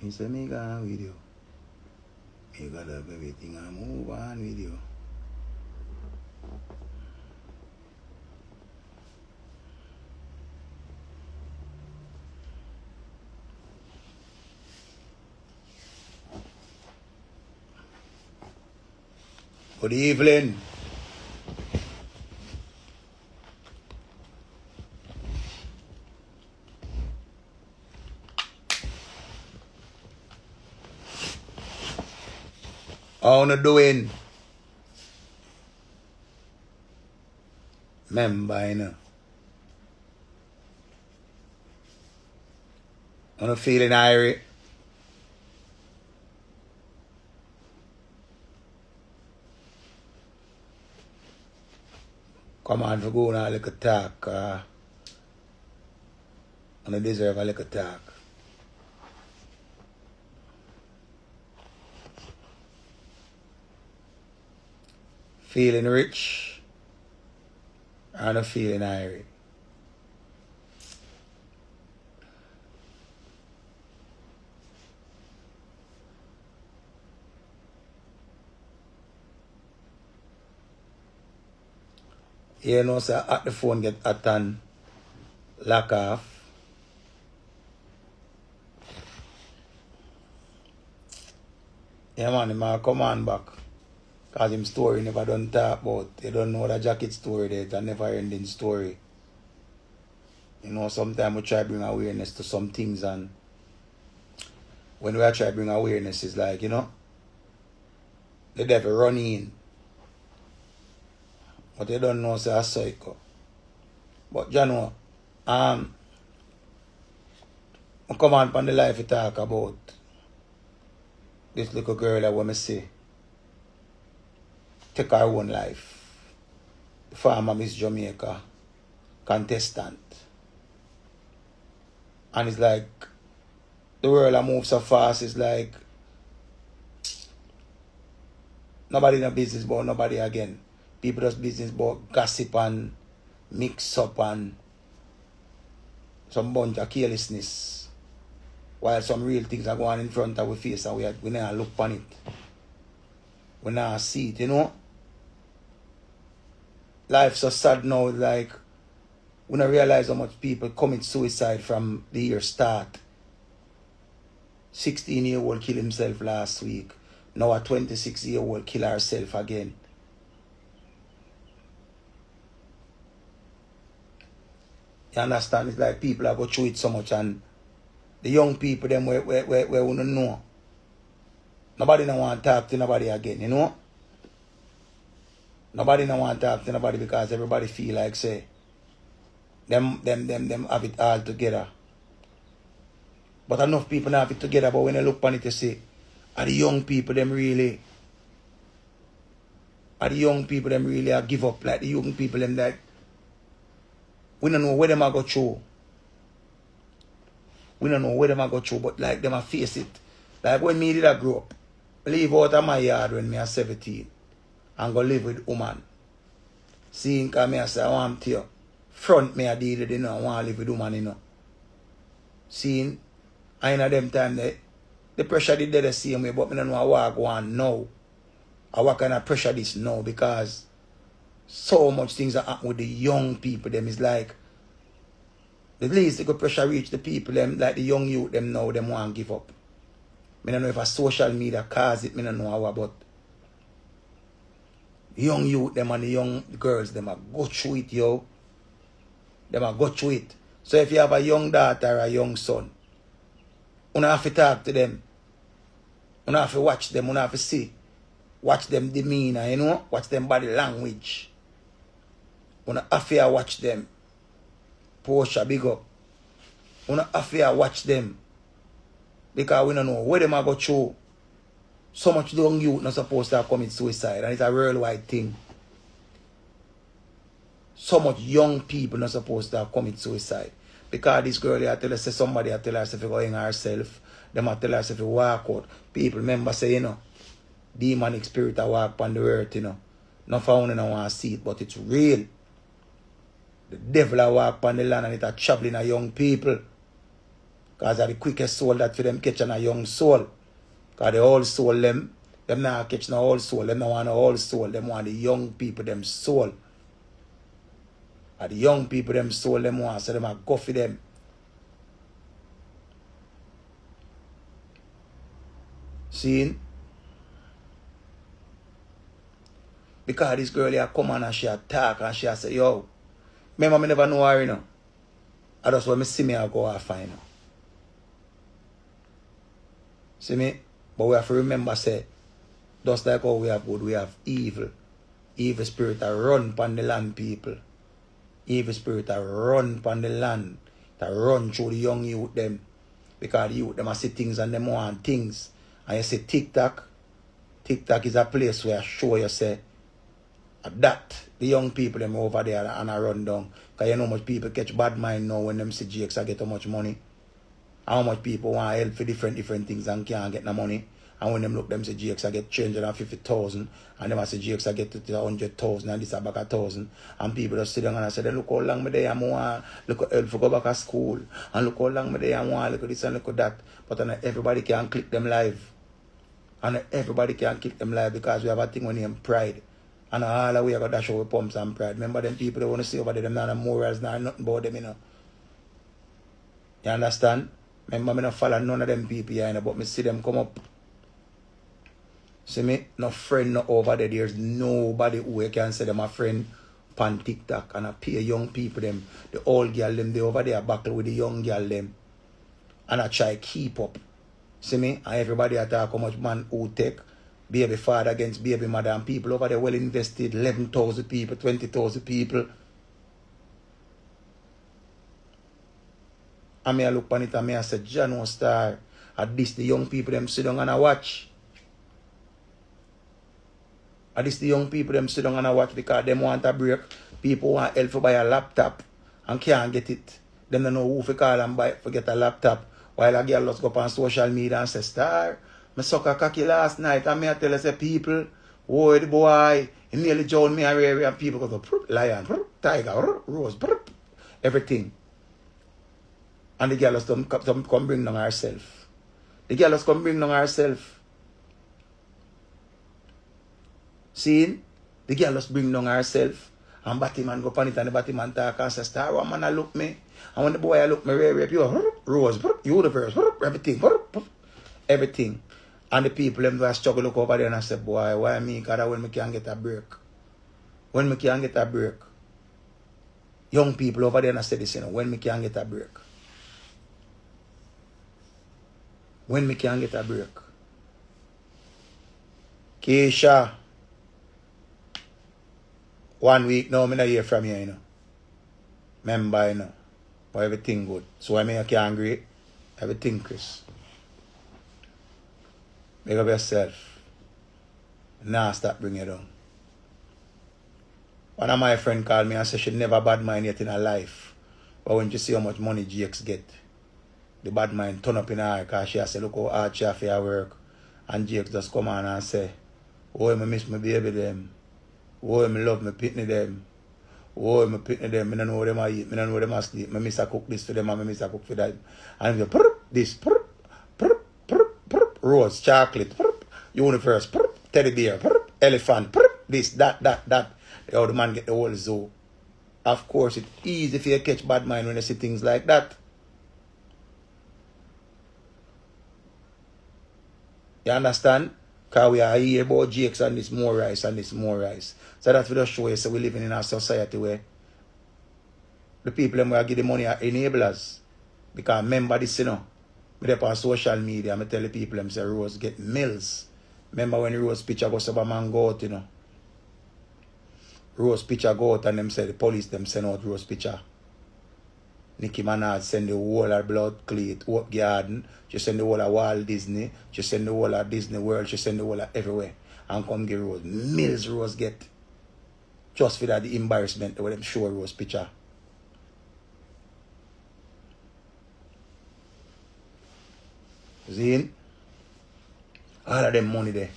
He said, me gonna with you. Me gotta have everything and move on with you. Good evening. How you doing? Remember, you know. I'm feeling irie. Come on, for go on a little talk. I deserve a little talk. Feeling rich. I'm feeling irie. You know, sir, at the phone get hot and lock off. Yeah, man, he might come on back. Because him story never done talk about. You don't know the jacket story there. It's a never ending story. You know, sometimes we try to bring awareness to some things, and when we try to bring awareness, it's like, you know, the devil run in. But they don't know, say, a psycho. But you know, I come on from the life you talk about this little girl that want me see take her own life. The former Miss Jamaica contestant. And it's like the world that moves so fast, it's like nobody in a business about nobody again. People just business about gossip and mix up and some bunch of carelessness. While some real things are going in front of our face and we never look on it. We never see it, you know. Life's so sad now, like we don't realize how much people commit suicide from the year start. 16-year-old killed himself last week. Now a 26-year-old kill herself again. You understand? It's like people are go through it so much, and the young people them where we don't know. Nobody don't want to talk to nobody again, you know? Nobody don't want to talk to nobody because everybody feel like say them have it all together. But enough people don't have it together, but when you look on it you see, are the young people them really give up, like the young people them that we don't know where them are go through. We don't know where them are go through, but like them are face it. Like when me did I grow up, I leave out of my yard when me was 17 and go live with woman. Seeing cause me I say I want to front me I did it, you know, I want to live with woman, you know. Seeing I know them time the pressure did the same way, but me don't know what I go on now. Or what kind of pressure this now, because so much things that happen with the young people them is like the least they could pressure reach the people them, like the young youth them now, them want to give up. I don't know if a social media cause it, I don't know how, but the young youth them and the young girls them are go through it, yo. Them are go through it. So if you have a young daughter or a young son, you don't have to talk to them. You don't have to watch them, you don't have to see. Watch them demeanor, you know? Watch them body language. You don't have to watch them. Portia, big up. You don't have to watch them. Because we don't know where them are go through. So much young youth not supposed to commit suicide, and it's a worldwide thing. So much young people not supposed to commit suicide. Because this girl I tell her, say somebody I tell her if she go in herself, them I tell her if she walk out. People remember say, you know, demonic spirit I walk on the earth, you know. Not found in I want to see it, but it's real. The devil I walk on the land and it's traveling a young people. Because are the quickest soul that for them catching a young soul. Because the old soul them not catching a old soul. Them not want a old soul. Them want the young people them soul. And the young people them soul them want. So them a go for them. See? Because this girl here come on and she attack and she say, yo, remember me never know her, you know. I just when me see me I go off fine. See me? But we have to remember say, just like how we have good, we have evil. Evil spirit that run upon the land, people. Evil spirit that run upon the land. That run through the young youth them. Because the youth them a see things and them want things. And you say TikTok. TikTok is a place where I show you say that the young people them over there and I run down. Because you know how much people catch bad mind now when them see GX I get how much money. And how much people want help for different things and can't get no money. And when them look them say GX I get 350,000 and them I say GX I get 100,000 and this a back 1,000. And people just sit down and I say, look how long me there I want, look how help for go back to school. And look how long me there I want, look at this and look at that. But everybody can click them live. And everybody can click them live because we have a thing when name pride. And all the way I got that show with pumps and pride. Remember them people they want to see over there, them not morals, not nothing about them, you know. You understand? Remember me not follow none of them people here, you know, but me see them come up. See me? No friend no over there. There's nobody who can say them a friend on TikTok and I pay young people them. The old girl them, they over there battle with the young girl them. And I try keep up. See me? And everybody attack how much man who take. Baby father against baby mother and people over there well invested. 11,000 people, 20,000 people. And me I look on it and me I say, John Star. At this the young people them sit down and I watch. At this the young people them sit down and I watch because them want a break. People want help to buy a laptop and can't get it. Them don't know who to call and buy for get a laptop. While a girl just go up on social media and say, Star, me suck a cocky last night and me I tell you say people, oh the boy, he nearly joined me and people go to lion, tiger, rose, everything. And the girl just come bring down herself. The girl just come bring down herself. See? The girl just bring down herself. And Batman go upon it and the Batman talk and say, Star, one man I look me. And when the boy I look me, you rose, universe, everything, everything. And the people them go struggle look over there and I say, boy, why me? Because when me can't get a break. When me can't get a break. Young people over there and I say this, you know, when me can't get a break. When me can't get a break. Keisha. 1 week now, I don't hear from you, you know. Remember, you know. But everything good. So I mean I can't agree. Everything, Chris. Make up yourself. Nah, stop bringing it down. One of my friends called me and said she never bad mind yet in her life. But when you see how much money GX get, the bad mind turn up in her because she has to look how hard she have for her work. And GX just come on and say, oh, I miss my baby them. Oh, I love my pitney them. Oh, my pitney them. I don't know what them I eat. I don't know what them I sleep. I miss I cook this for them and I miss I cook for that. And you this, rose, chocolate, universe, teddy bear, elephant, this, that. How the man get the whole zoo. Of course, it's easy for you to catch bad mind when you see things like that. You understand? Because we are here about GX and this more rice and this more rice. So that's for the show you. So we're living in a society where the people who give the money are enablers. Because remember this, you know. Me up on social media, I tell the people them say Rose get mills. Remember when the Rose picture goes over man go out, you know. Rose picture go out and them say the police them send out Rose picture. Nicki Minaj send the whole of Blood Cleat, Hope Garden, she send the whole of Walt Disney, she send the whole of Disney World, she send the whole of everywhere. And come get Rose. Mills Rose get. Just for that the embarrassment when them show Rose picture. See? All of them money there.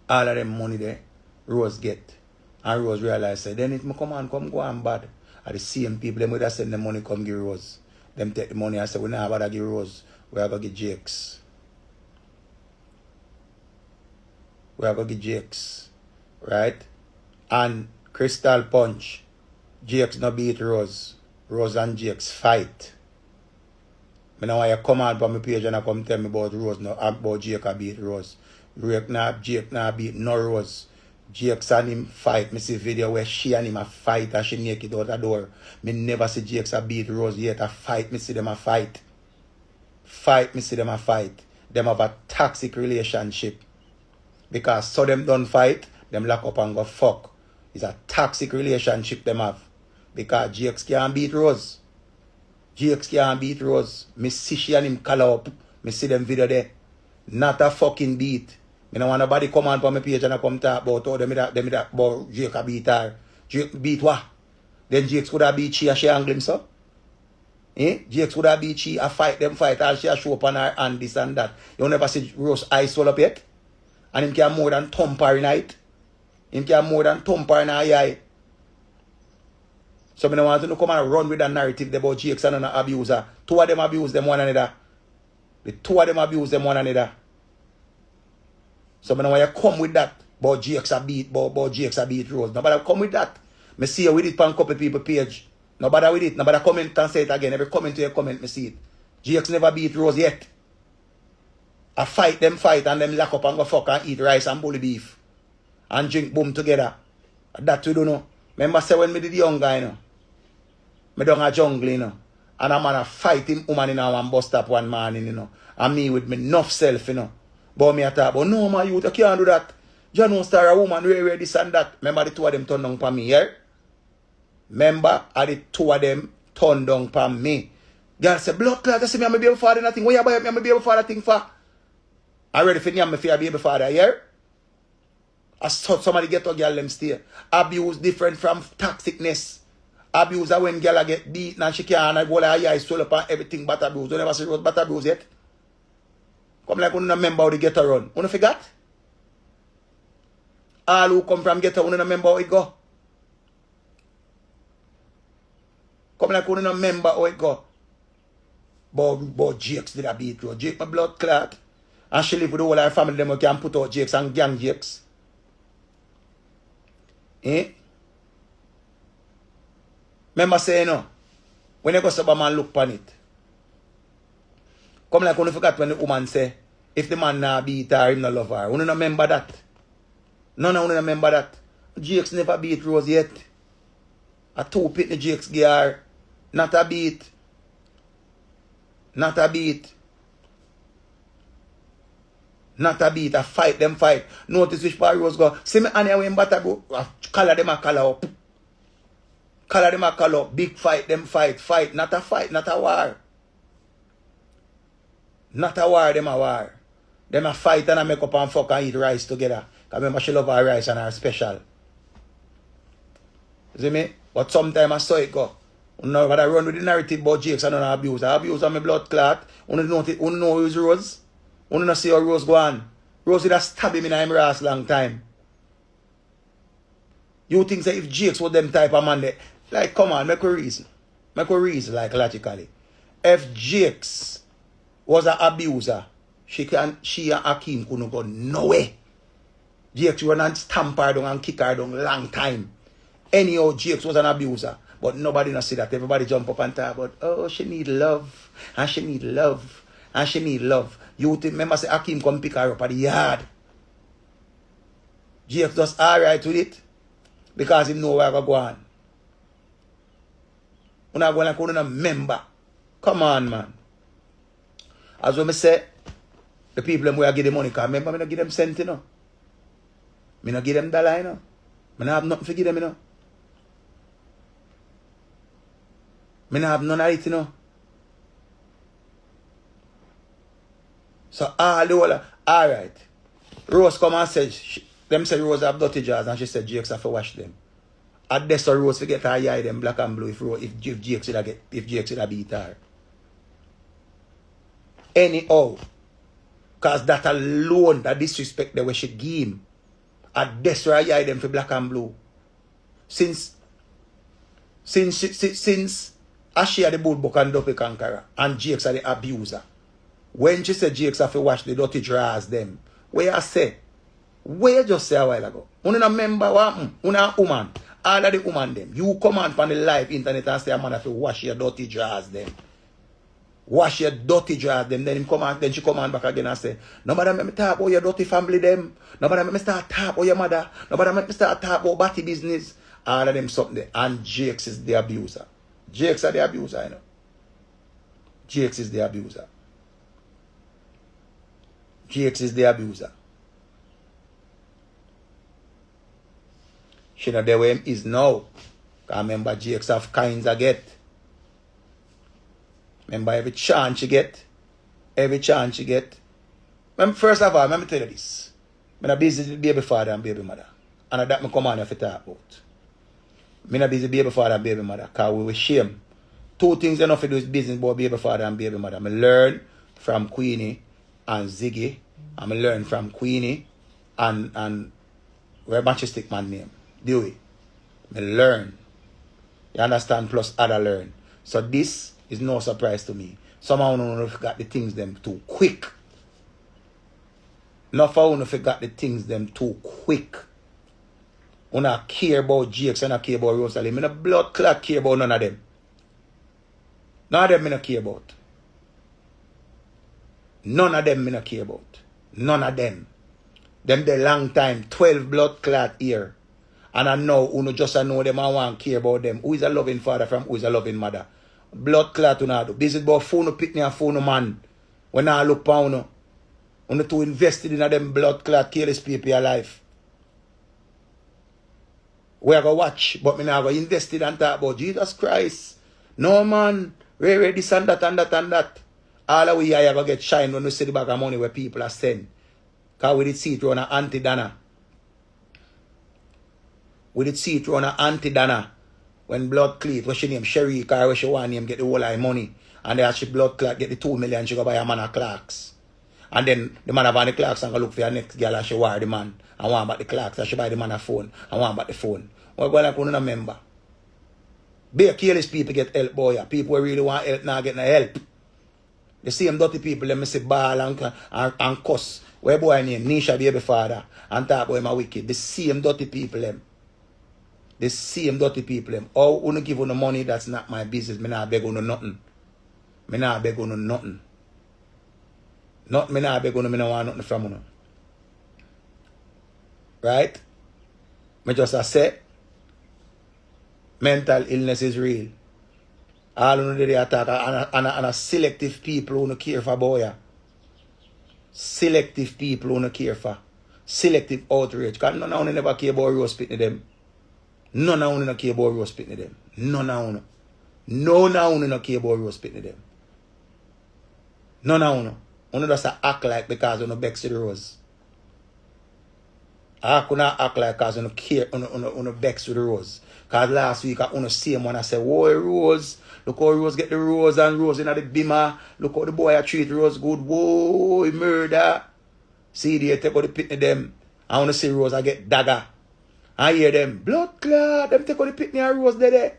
All of them money there. Rose get. And Rose realize, say, then it come on, come go on bad. Are the same people them would have send them money come give Rose. Them take the money and say, we not about to give Rose. We are going to give Jakes. We are going to give Jakes. Right? And Crystal Punch. Jakes no beat Rose. Rose and Jakes fight. I know why you come out on my page and I come tell me about Rose, no, about Jake beat Rose. Jake now beat no Rose. Jakes and him fight. Me see video where she and him a fight and she naked out the door. Me never see Jakes beat Rose yet. A fight, me see them a fight. Fight, me see them a fight. Them have a toxic relationship. Because so them don't fight, them lock up and go fuck. It's a toxic relationship them have. Because Jakes can't beat Rose. Jakes can't beat Rose. Me see she and him call up. Me see them video there. Not a fucking beat. Me don't want nobody come on for my page and I come talk about how them about Jake beat her. Jake beat what? Then Jakes could have beat she and she angle him so? Jakes could have beat she and fight them fight and she a show up on her and this and that. You never see Rose eyes swell up yet? And him can more than thump her in night. Him can more than thump her in her eye. So I don't want to come and run with that narrative about Jakes and an abuser. Two of them abuse them one another. The two of them abuse them one another. So I don't want you come with that about Jakes beat Rose. Nobody come with that. I see you with it on a couple people page. Nobody with it. Nobody comment and say it again. Every comment to your comment, I see it. Jakes never beat Rose yet. I fight and them lock up and go fuck and eat rice and bully beef. And drink boom together. That we don't know. Remember say when me did young guy, you know. Me down a jungle, you know. And I'm gonna fight him woman in our bus stop one morning, you know. And me with me enough self, you know. But me a talk about, no my youth, you can't do that. You don't start a woman, where this and that. Remember the two of them turn down for me, yeah? Remember the two of them turn down for me. Girl say, blood clot, I say me I'm a baby father nothing. What you buy me I'm a baby father thing for? I ready for me I'm a baby father, yeah? I saw somebody get a girl them stay. Abuse different from toxicness. Abuse when girl get beaten and she can't go like her eyes swell up and everything but abuse. Don't ever see Rose but abuse yet. Come like you don't remember how the ghetto run. You don't forget? All who come from ghetto, you don't remember how it go. Come like you don't remember how it go. But Jakes did a beat Rose. Jake my blood clot. And she live with the whole her family them who can put out Jakes and gang Jakes. Remember saying no? When you go to man look upon it. Come like when you forgot when the woman say, if the man not beat her, him not love her. You don't remember that? None of you remember that. Jakes never beat Rose yet. A two pitney Jakes give her. Not a beat. Not a beat. Not a beat. A fight them fight. Notice which part Rose go. See me Anya when batter go. Color them a color up. Color them a color up. Big fight them fight. Fight. Not a war. Not a war, them a war. Them a fight and a make up and fuck and eat rice together. Because remember she love her rice and her special. You see me? But sometimes I saw it go. You know, but I run with the narrative about Jakes and an abuse. I abuse on my blood clot. You know who's Rose? You know see how Rose go on. Rose would have stabbed him in his ass long time. You think that if Jakes was them type of man, they, like come on, make a reason. Make a reason, like logically. If Jakes was an abuser, she and Hakeem couldn't go nowhere. Jakes run and stamp her down and kick her down long time. Anyhow, Jakes was an abuser. But nobody not see that. Everybody jump up and talk about, oh, she need love. And she need love. And she need love. You remember say Hakeem come pick her up at the yard. Jakes just alright with it. Because he know where I go on. You're not going to remember. Come on, man. As when I say, the people them where I give them money, because remember, I don't give them cent, you know. I don't give them dollar, you know. I don't have nothing to give them, you know. I don't have none of it, you know. So, all the whole, alright. Rose come and said, them said Rose have dirty jars, and she said Jakes have to wash them. At this, so Rose forget her eye them black and blue if Jakes would have beat her. Anyhow, because that alone, that disrespect the way she give him, at this right eye them for black and blue. Since I share the boot book and Dopey Conqueror. And Jakes are the abuser. When she said Jakes have to wash the dirty drawers them, where I say, where you just say a while ago? Una member what happen? Una woman. All of the woman them. You come on from the live internet and say a man have to wash your dirty drawers them. Wash your dirty drawers them. Then him come on, then she come on back again and say, nobody make me talk about your dirty family them. Nobody make me start talk about your mother. Nobody make me start talk about batty business. All of them something there. And Jakes is the abuser. Jakes are the abuser, you know. Jakes is the abuser. Jakes is the abuser. She know the way him is now. Because remember, Jakes have kinds of get. Remember every chance she get. Every chance she get. First of all, let me tell you this. I'm not busy with baby father and baby mother. And that I come on here to talk about. I'm not busy with baby father and baby mother. Because we were shame. Two things enough to do is business about baby father and baby mother. I learn from Queenie and Ziggy. I learn from Queenie and where Manchester man name. Do it. I learn. You understand? Plus other learn. So this is no surprise to me. Somehow you got the things them too quick. Not for you got the things them too quick. You not care about Jakes and I care about Rosalie. I not blood clot care about none of them. None of them I not care about. None of them I not care about. None of them. Them the long time, 12 blood clot here. And I know, you just know them and want to care about them. Who is a loving father from who is a loving mother? Blood clot you know do. Business about phone pick me and phone man. When I look pound, you to invested in them blood clot careless people life. We are going to watch, but me not going to invest in and talk about Jesus Christ. No man, really this and that and that and that. All of we are going to get shine when we see the bag of money where people are sent. Because we did see it run an anti-dana. We did see it run an anti-dana. When blood cleat, what she name Sherry, or what she want name get the whole of money. And then she blood clot get the 2 million, she go buy a man of Clarks. And then the man of the Clarks and go look for her next girl and she wire the man. And want about the Clarks and she buy the man a phone. And want about the phone. What going to put member? Be careless people get help, boy. People who really want help now get no help. The same dirty people, let me say ball and cuss. Where boy name Nisha baby father and talk about him a wicked. The same dirty people them. The same dirty people them. Oh, you give you the money, that's not my business. Me not beg you nothing. Me not beg you nothing. Not me not beg you, me not want nothing from you. Right? Me just say mental illness is real. All you know they attack and a selective people who don't care for boy. Selective people who don't care for. Selective outrage. Because none of you never care about roast pitting them. None of you don't care about roast pitting them. None of you. None of you don't care about roast pitting them. None of you. You just act like because you don't vex the rose. I could not act like because you don't care, you don't vex with the rose. Because last week I on the same one I said, whoa, Rose. Look how Rose get the rose and Rose in the bimmer. Look how the boy I treat Rose good. Whoa, murder. See they take out the pitney them. I want to see Rose I get dagger. I hear them. Blood clot. Them take out the pitney and Rose there.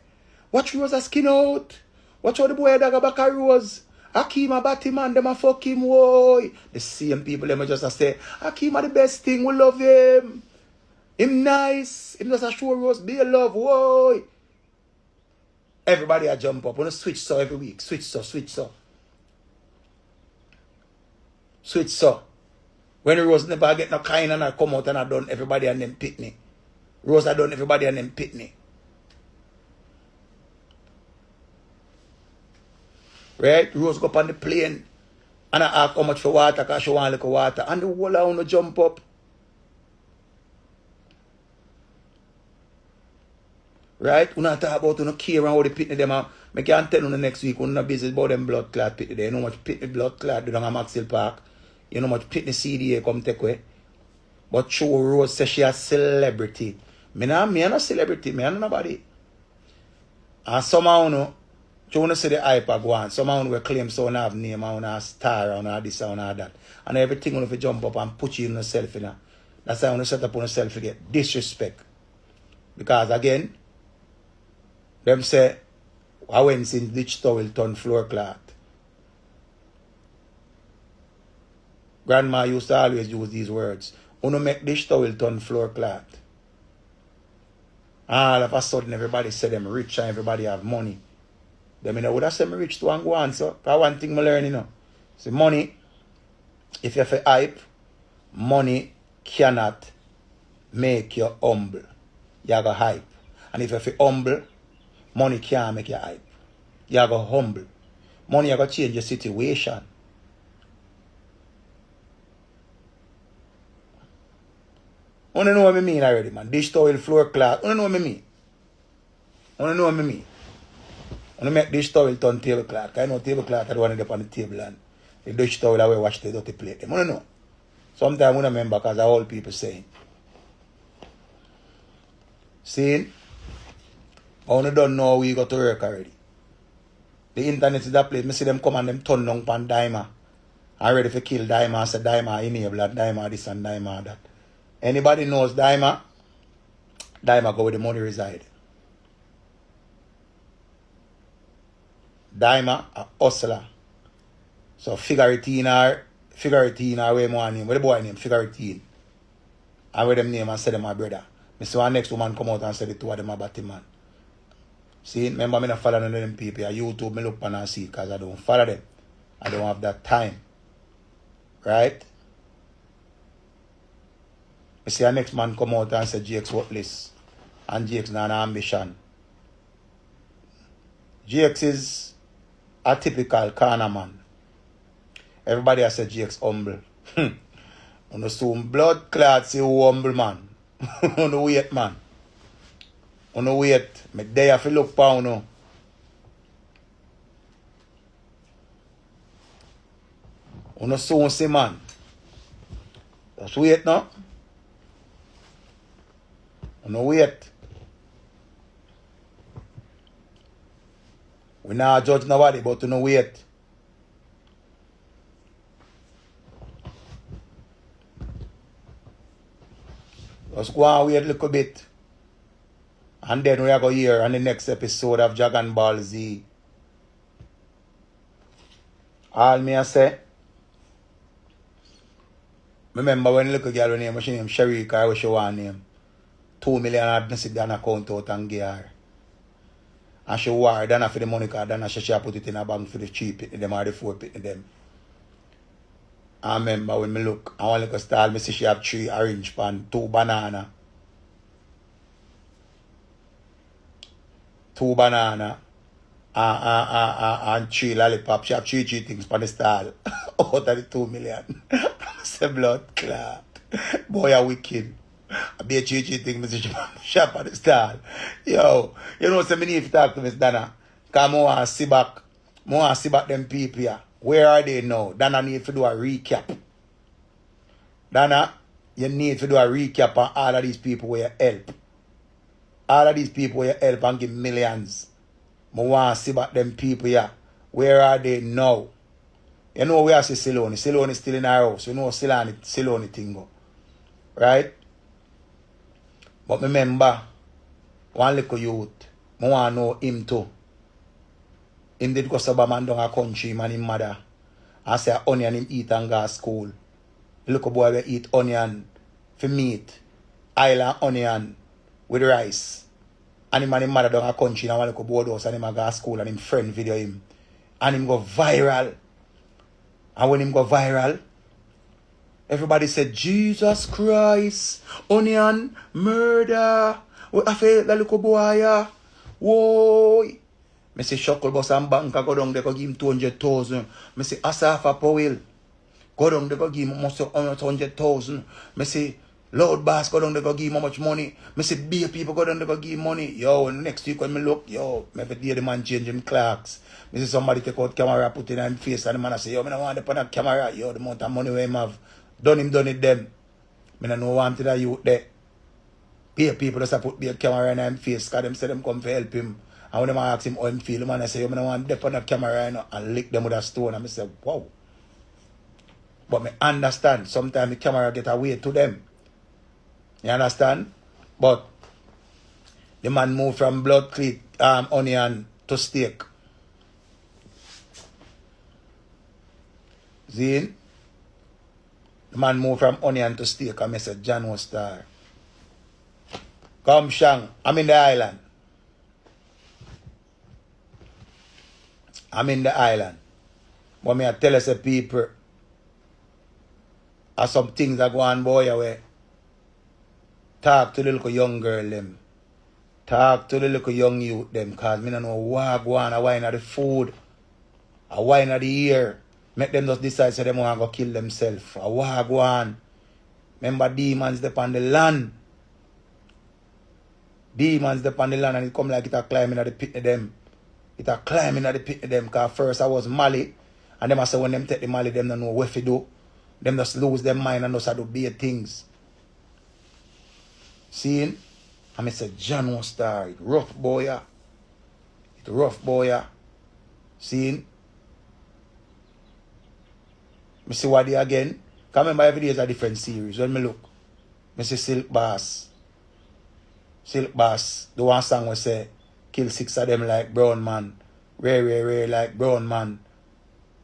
Watch Rose a skin out. Watch how the boy dagger back at Rose. Akeem a batty man. Them a fuck him. Whoa. The same people them just a say, Akeem a the best thing. We love him. Him nice. Him just a show Rose be a love. Whoa. Everybody a jump up. We switch so every week. Switch so. Switch so. When Rose never get no kind and I come out and I done everybody and them pitney. Rose I done everybody and them pitney. Right? Rose go up on the plane and I ask how much for water because she want a little water. And the whole I want to jump up. Right? We not talk about you no care and how the pitney them are. I can't tell you the next week when you busy about them blood clot pitney there. You know how much pitney blood clot do down at Maxwell Park. You know how much pitney CDA come take away. But True Rose says she a celebrity. Me not a celebrity, me not nobody. And somehow no, you know say the hype go on. Somehow we claim so one have name and a star and all this and all that. And everything when you jump up and put you in yourself in. That's how you set up on yourself to get disrespect. Because again, them say I went since dish towel turn floor cloth. Grandma used to always use these words. Uno make dish towel turn floor cloth. All of a sudden everybody say them rich and everybody have money. Them you know would I say me rich to and go on, so because one thing I learn, you know. See money, if you have a hype, money cannot make you humble. You have a hype. And if you have humble, money can't make you hype. You have a humble. Money you got to change your situation. You don't know what I mean already, man. Dish towel, floor cloth. You don't know what I mean. You don't know what I mean. You make dish towel turn tablecloth. Because I know tablecloth I don't want to on the table and the dish towel I will wash the dirty plate. You don't know. Sometimes I don't remember because all people saying. See? I don't know how we got to work already. The internet is that place. I see them come and them turn down pan Daima. I'm ready to kill Daima. I say Daima enable that, Daima this and Daima that. Anybody knows Daima? Daima go where the money reside. Daima a hustler. So figure it in or where my name. What the boy name? Figure it in. And where them name and say them my brother. I see one next woman come out and say the two of them are batty man. See, remember me not follow none of them people. On YouTube, me look on and see because I don't follow them. I don't have that time. Right? I see a next man come out and say Jake's worthless. And Jake's not an ambition. Jake's is a typical corner man. Everybody has said Jake's humble. On soon blood clot say who humble man. On the wait man. On the wait. Me there if you look pound now. On the soon say man. Just wait now. On the wait. We not judge nobody, but no wait. Just go and wait a little bit. And then we are going to hear on the next episode of Dragon Ball Z. All me I say. Remember when the little girl name, she named Sharika, or she want name. 2 million had to sit down account out and give her. And she wore Dana for the money card, Dana she put it in a bank for the 3 pitney them or the 4 pitney them. I remember when me look, I want to style, me see she have 3 orange pan, 2 banana. 2 banana and 3 lollipop. She have 3 things for the style. Out of the 2 million. Say blood clot. Boy are wicked. I be a 3 things, she shop at the style. Yo, you know say me need to talk to Miss Dana. Because I want to see back. I want to see back them people here. Where are they now? Dana need to do a recap. Dana, you need to do a recap on all of these people where you help. All of these people where you help and give millions. I want to see back them people here. Where are they now? You know where I see Siloni. Siloni is still in our house. You know Siloni thing go. Right? But remember, one little youth, I want to know him too. Him did go to man down a country, man, him mother. And say onion him eat and go to school. The little boy will eat onion for meat. Island onion with rice. And him and him mother down a country and one little board house and him go to school and him friend video him. And him go viral. And when him go viral, everybody said, Jesus Christ, onion, murder. What I feel that little boy, whoa. I say, Shuckle Boss and Bank go down there, go give him 200,000. I say, Asafa Powell, go down there, go give him almost 100,000. I say, Lord Bass, go down there, go give him how much money. I say, Beer people, go down there, go give him money. Yo, next week when I look, yo, maybe the man change him clocks. I see somebody take out camera, put it in his face, and the man say, yo, I don't want to put on camera. Yo, the amount of money we have. Done it them. I don't know what to that youth there. Pay people just put the camera in his face because them say them come to help him. And when them ask him how him feel, the man I say, I don't want to put on camera and lick them with a stone. And I say, wow. But I understand. Sometimes the camera get away to them. You understand? But the man moved from blood cleat onion to steak. See? The man moved from onion to steak and I said, John was star. Come Shang, I'm in the island. I'm in the island. But me I tell us people some things that go on boy away. Talk to the little young girl them. Talk to the little young youth them, cause me don't know what go on, a wine of the food, a wine of the ear. Make them just decide say them want to go kill themselves. A what go on. Remember demons dep on the land. Demons dep on the land and it come like it a climbing at the pit of them. It a climbing at the pit of them, cause first I was Mali. And them I say when them take the Mali, them don't know what to do. Them just lose their mind and just do bad things. Seeing? And I said, John was star. It rough boy, yeah. It rough boy, yeah. Seeing? I see what they again. Because remember every day is a different series. When I look, I see Silk Bass. Silk Bass, the one song we say, kill 6 of them like brown man. Rare like brown man.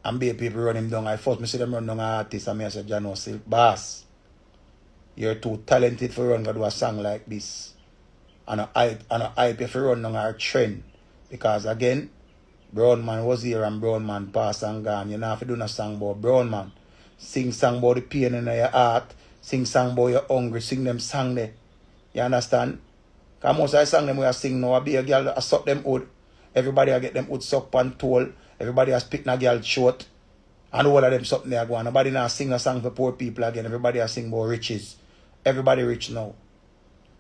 And be people run him down. I first see them run down an artist and I said, John was Silk Bass. You're too talented for run to do a song like this. And I hype if you run down our trend. Because again, brown man was here and brown man passed and gone. You don't have to do no song about brown man. Sing song about the pain in your heart. Sing song about your hungry. Sing them song there. You understand? Because most of the song them we are sing now, be a girl I suck them wood. Everybody I get them wood suck and toll. Everybody has picked a girl short. And all of them something they are going. Nobody now sing a song for poor people again. Everybody has sing about riches. Everybody rich now.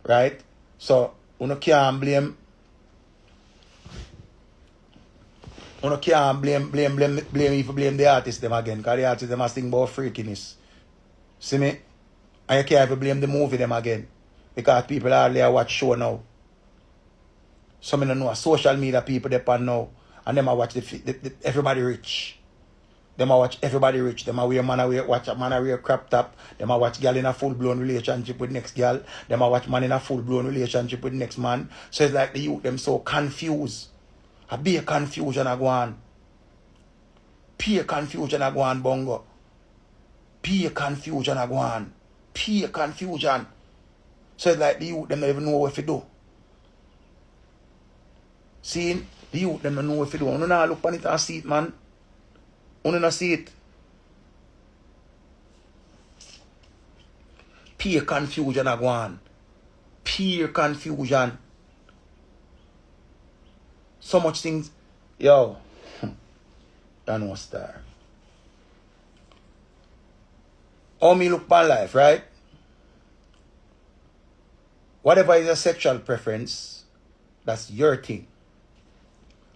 Right? So, you can't blame. You can't blame me for blame the artists them again. Because the artists them are sing about freakiness. See me? And you can't even blame the movie them again. Because people hardly watch show now. Some of them know social media people depend now. And them watch everybody rich. Them watch everybody rich. Them watch a man wear crop top. Them watch girl in a full-blown relationship with next girl. Them watch man in a full-blown relationship with next man. So it's like the youth them so confused. A be confusion a go on. Pure confusion a go on, bongo. Pure confusion a go on. Pure confusion. So it's like the youth them don't even know what to do. See, the youth them don't know what to do. You don't look on it and see it, man. You don't see it. Pure confusion a go on. Pure confusion. So much things. Yo. That no star. How me look upon life, right? Whatever is your sexual preference, that's your thing.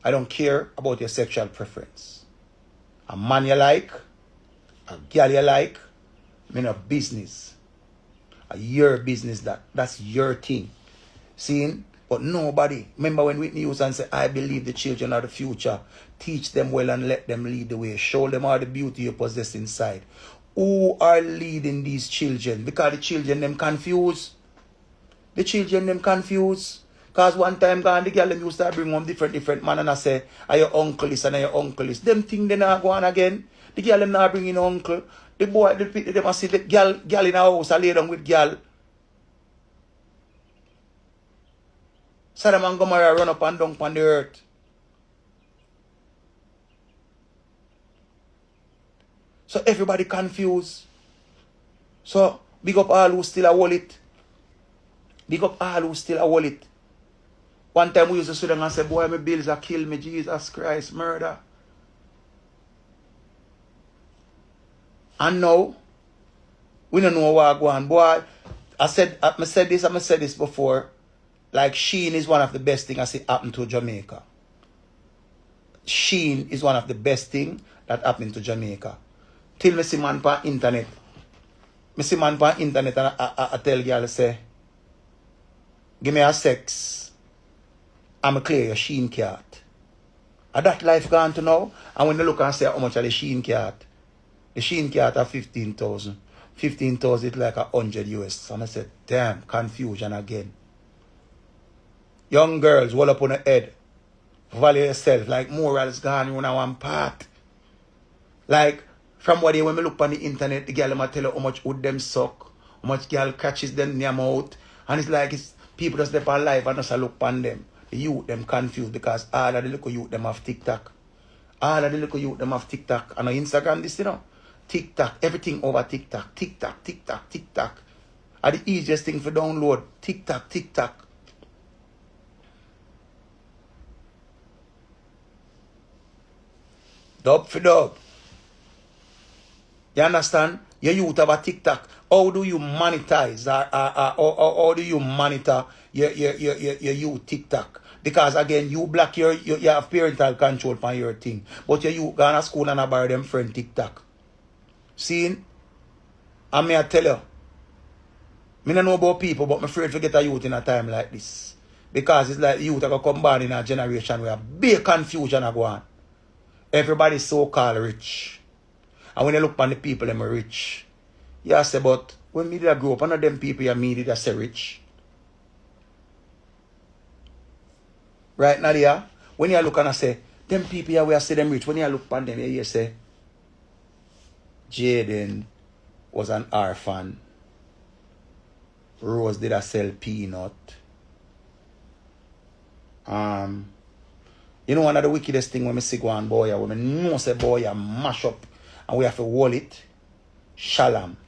I don't care about your sexual preference. A man you like, a girl you like, I mean a business. Your business that's your thing. Seeing? But nobody. Remember when Whitney Houston said, I believe the children are the future. Teach them well and let them lead the way. Show them all the beauty you possess inside. Who are leading these children? Because the children them confused. The children them confused. Because one time gone, the girl them used to bring home different man and I say, are your uncle is and are your uncle is. Them thing they not go on again. The girl them not bring in uncle. The boy, them must see the girl in a house and lay down with girl. Sodom and Gomorrah run up and down on the earth. So everybody confused. So big up all who still a wallet. Big up all who still a wallet. One time we used to sit down and say, boy, my bills are kill me, Jesus Christ, murder. And now, we don't know what go on. Boy, I said this before. Like Sheen is one of the best things I see happen to Jamaica. Sheen is one of the best things that happened to Jamaica. Till me see man on internet. Me see man on internet and I tell girl say, give me a sex. I'm a clear your Sheen card. And that life gone to now. And when you look and say how much are the Sheen card. The Sheen card are 15,000. 15,000 is like 100 US. And I said, damn, confusion again. Young girls, roll up on the head. value yourself. Like morals gone, you know, one part. Like, from what day when we look on the internet, the girl might tell you how much wood them suck, how much girl catches them near out. And it's like it's people just step on life and just look on them. The youth them confused because all of the little youth them have TikTok. All of the little youth them have TikTok. And on Instagram this, you know. TikTok, everything over TikTok. TikTok, TikTok, TikTok. Are the easiest thing for download. TikTok, TikTok. Dub for dub. You understand? Your youth have a TikTok. How do you monetize or how do you monitor your youth TikTok? Because again, you black you have parental control on your thing. But your youth go to school and I borrow them friend TikTok. See? And me I tell you, I don't know about people, but I'm afraid to get a youth in a time like this. Because it's like youth are going to come born in a generation where a big confusion are going on. Everybody's so-called rich. And when you look on the people, them are rich. You say, but when me did I grow up, none of them people you meet that say rich. Right, Nadia? When you look and I say, them people here, we say them rich. When you look on them, you say, Jaden was an orphan. Rose did a sell peanut. You know one of the wickedest thing when I see go on boy, when I know say boy I mash up and we have to wall it. Shalom.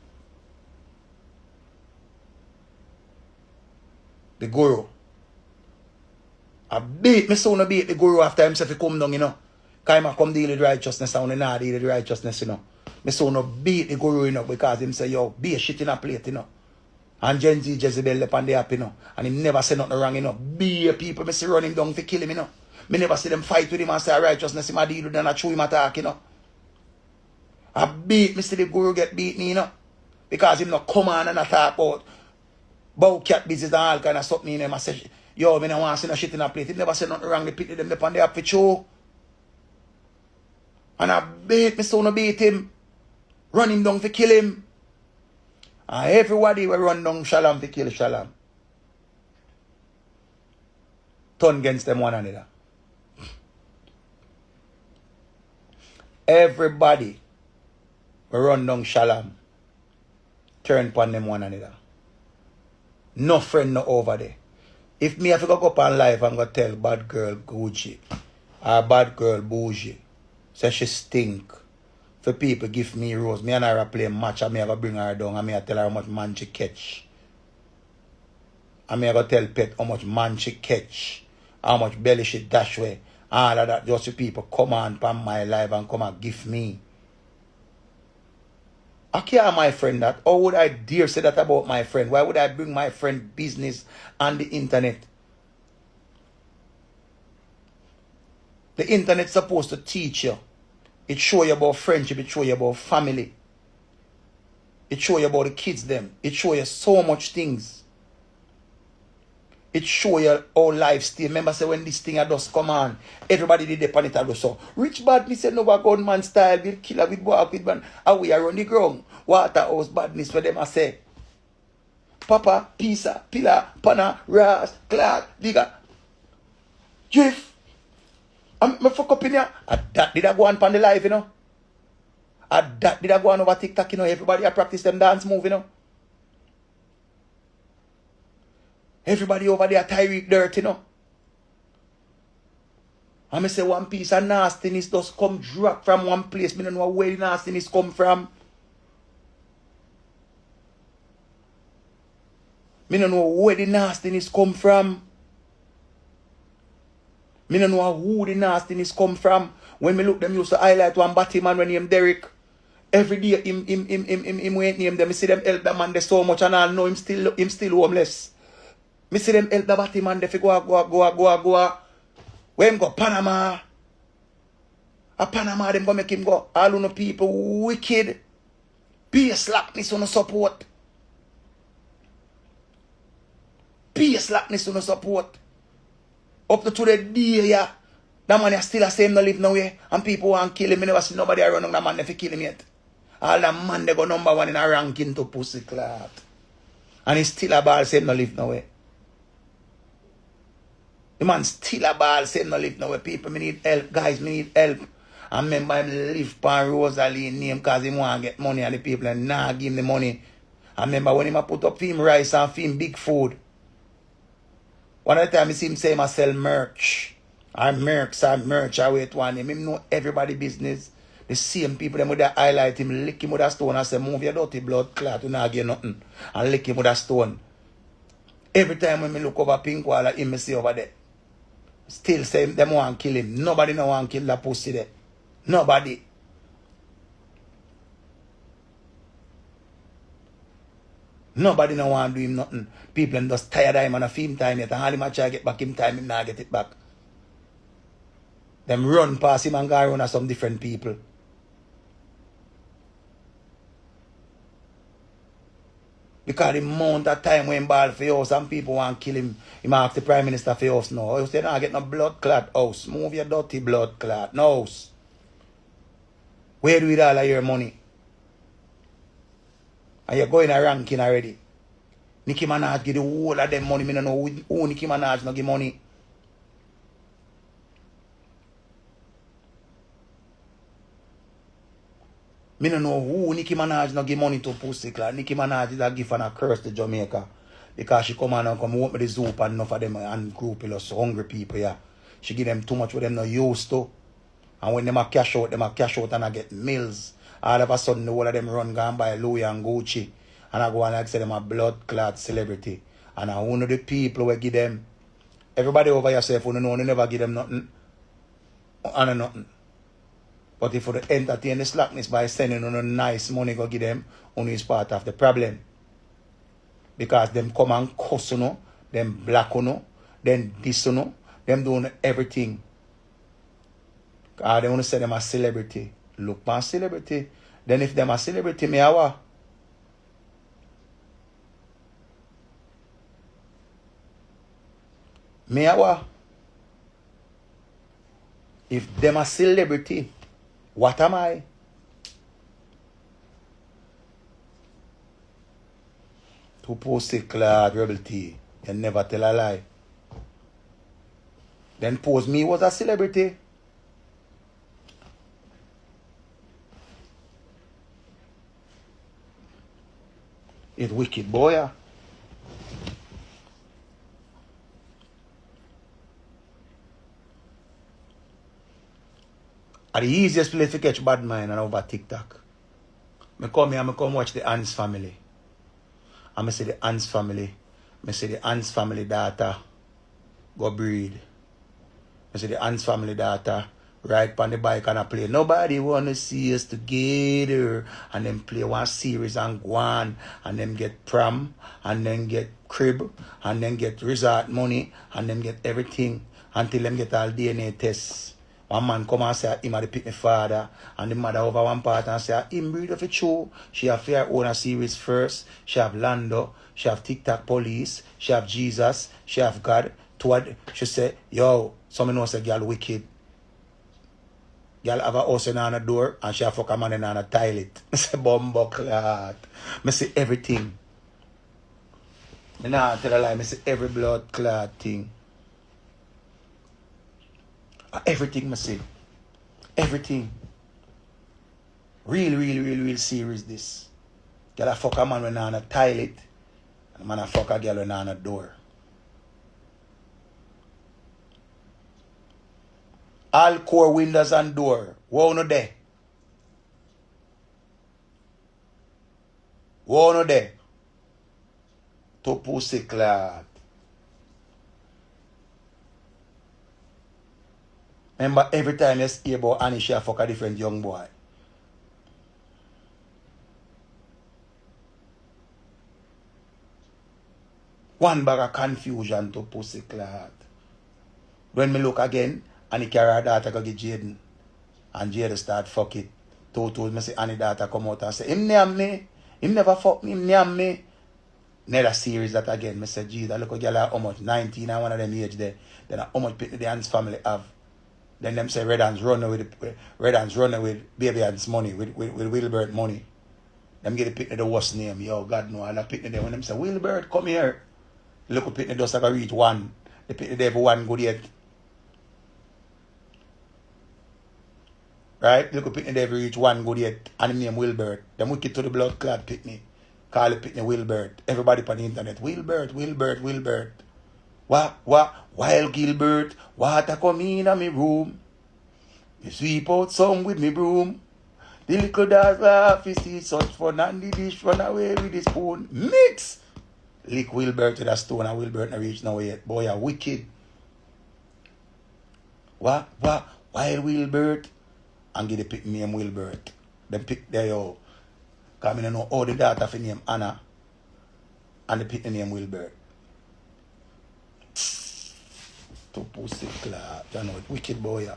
The guru. I beat me son beat the guru after himself he come down, you know. Cause I come deal with righteousness and when not deal with righteousness, you know. My son beat the guru, you know, because him say, yo, be a shit in a plate, you know. And Gen Z Jezebel upon the app, you know. And he never say nothing wrong, you know. Be a people, me see run him down to kill him, you know. Me never see them fight with him and say righteousness him a deal with them and chew him attack, you know. I beat me see the guru get beat me, you know. Because him not come on and attack about bow cat business and all kind of stuff me in him. I say, yo, me no want to see no shit in a plate. He never say nothing wrong, they pity them upon the app for chew. And I beat me son beat him. Run him down to kill him. And everybody will run down Shalom to kill Shalom. Turn against them one another. Everybody will run down Shalom. Turn upon them one another. No friend no over there. If me have to go up on live and go tell bad girl Gucci or bad girl Bougie, say she stink. For people give me rose. Me and her play match and me have to bring her down and me have to tell her how much man she catch. And me have to tell Pet how much man she catch. How much belly she dash away. All of that just the people come on my life and come and give me. I can't my friend that. How would I dare say that about my friend? Why would I bring my friend business on the internet? The internet's supposed to teach you. It show you about friendship. It show you about family. It show you about the kids them. It show you so much things. It show you how life still. Remember say when this thing just come on, everybody did the on it and so. Rich badness say no gunman style, will killer with walk with man. And we are on the ground. Waterhouse badness for them I say. Papa, pizza, pillar, pana, ras, Clark, digger. Jeff. I'm fuck up in here. That did I go on the live, you know? That did I go on over TikTok, you know? Everybody I practice them dance move, you know? Everybody over there Tyreek dirt, you know? And I say one piece of nastiness just come drop from one place. I don't know where the nastiness come from. I don't know where the nastiness come from. I don't know who the nastiness come from. When me look them used to highlight one batty man when named Derek. Every day him wait name them. I see them help that man there so much and I know him still homeless. I see them help the batty man there go. Where him go? Panama. A Panama them go make him go. All of the people wicked. Be a slackness on the support. Be a slackness on the support. Up to the day, yeah. That man is still the same, no live nowhere. And people want to kill him. I never see nobody around that man if kill him yet. All that man they go number one in a ranking to pussy clot. And he's still a ball same, no live nowhere. The man still a ball, say no live now where people, me need help, guys, me need help. I remember him live pan Rosalie name cause he want to get money and the people and nah give him the money. I remember when him a put up him rice and him big food. One of the time I see him say I sell merch. Or merch, I wait one name. Him know everybody business. The same people them would highlight him, lick him with a stone and say, move your dirty blood clot, you not get nothing. And lick him with a stone. Every time when I look over pink wall, him see over there. Still say them want to kill him. Nobody no want to kill that pussy there. Nobody. Nobody no want to do him nothing. People them just tired of him and a film time yet. And all him a try to get back him time, him not get it back. Them run past him and go around at some different people. Because the amount of time when ball for house and people want to kill him, he might ask the Prime Minister for house now. You say, no, get no blood clot house. Move your dirty blood clot. No house. Where do you all of your money? And you're going a ranking already. Nicki Minaj give the whole of them money. I don't know who Nicki Minaj no give money. I don't know who Nicki Minaj no give money to pussy clot. Nicki Minaj is a gift and a curse to Jamaica. Because she come and come open the zoo and enough of them and group of us hungry people, yeah. She give them too much what them not used to. And when them a cash out and I get mills. All of a sudden the whole of them run go and buy Louis and Gucci. And I go and like say them a blood clot celebrity. And I one of the people will give them. Everybody over yourself, you know, you never give them nothing. And nothing. But if you entertain the slackness by sending on nice money go give them, only is part of the problem. Because them come and cuss you know, them black you know, them this you know, them doing everything. Because they want to say them a celebrity. Look for celebrity. Then if them a celebrity, me awa. Me awa. If them a celebrity, what am I? To post a clad rebel tea and never tell a lie. Then pose me was a celebrity. It wicked boy. Yeah. Are the easiest place to catch bad mind and over TikTok. I come here, I come watch the Ants family. And I see the Ants family. I see the Ants family daughter go breed. I see the Ants family daughter ride on the bike and I play. Nobody wanna see us together. And then play one series and go on. And then get prom. And then get crib. And then get resort money. And then get everything. Until them get all DNA tests. One man come and say him had pick my father. And the mother over one part and say him breed of a true. She have fair owner series first. She have Lando. She have TikTok police. She have Jesus. She have God. She say, yo, someone knows a girl wicked. Girl have a house in on a door and she have fuck a man in on a toilet. I say bumbo clot. I say everything. I nah tell a lie. I say every blood clot thing. Everything I say. Everything. Real serious this. Girl a fuck a man when on a toilet. And man a fuck a girl when on a door. All core windows and door. Wow no there. Wow no there. To pussy clot. Remember every time you hear about Annie, she fuck a different young boy. One bag of confusion to pussy clot. When me look again, Annie carry her daughter go get Jaden. And Jaden start fuck it. Told me say Annie daughter come out and say, him name me. Him never fuck me, him name me. Never series that again. Me say, gee, that look a girl how much? 19 and one of them age there. Then how much people the Hans family have. Then them say Red Hands run with Baby Hands money, with Wilbert money. Them get the picnic the worst name. Yo, God no, and I picnic them when them say, Wilbert, come here. Look at picnic just like I reach one. They pick the devil one good yet. Right? Look at Pitney Devil reach one good yet. And the name Wilbert. Them wicked to the blood clad Pitney. Call it Pitney Wilbert. Everybody on the internet. Wilbert. What? While Gilbert, water come in my room. You sweep out some with me broom. The little dog laugh, he see such fun and the dish run away with the spoon. Mix! Lick Wilbert to the stone and Wilbert not reach nowhere yet. Boy, you wicked. What? While Wilbert, and give the pick name Wilbert. Them pick there, yo. Because I don't know all the daughter for name Anna. And they pick the name Wilbert. To pussy clap. You know, wicked boy.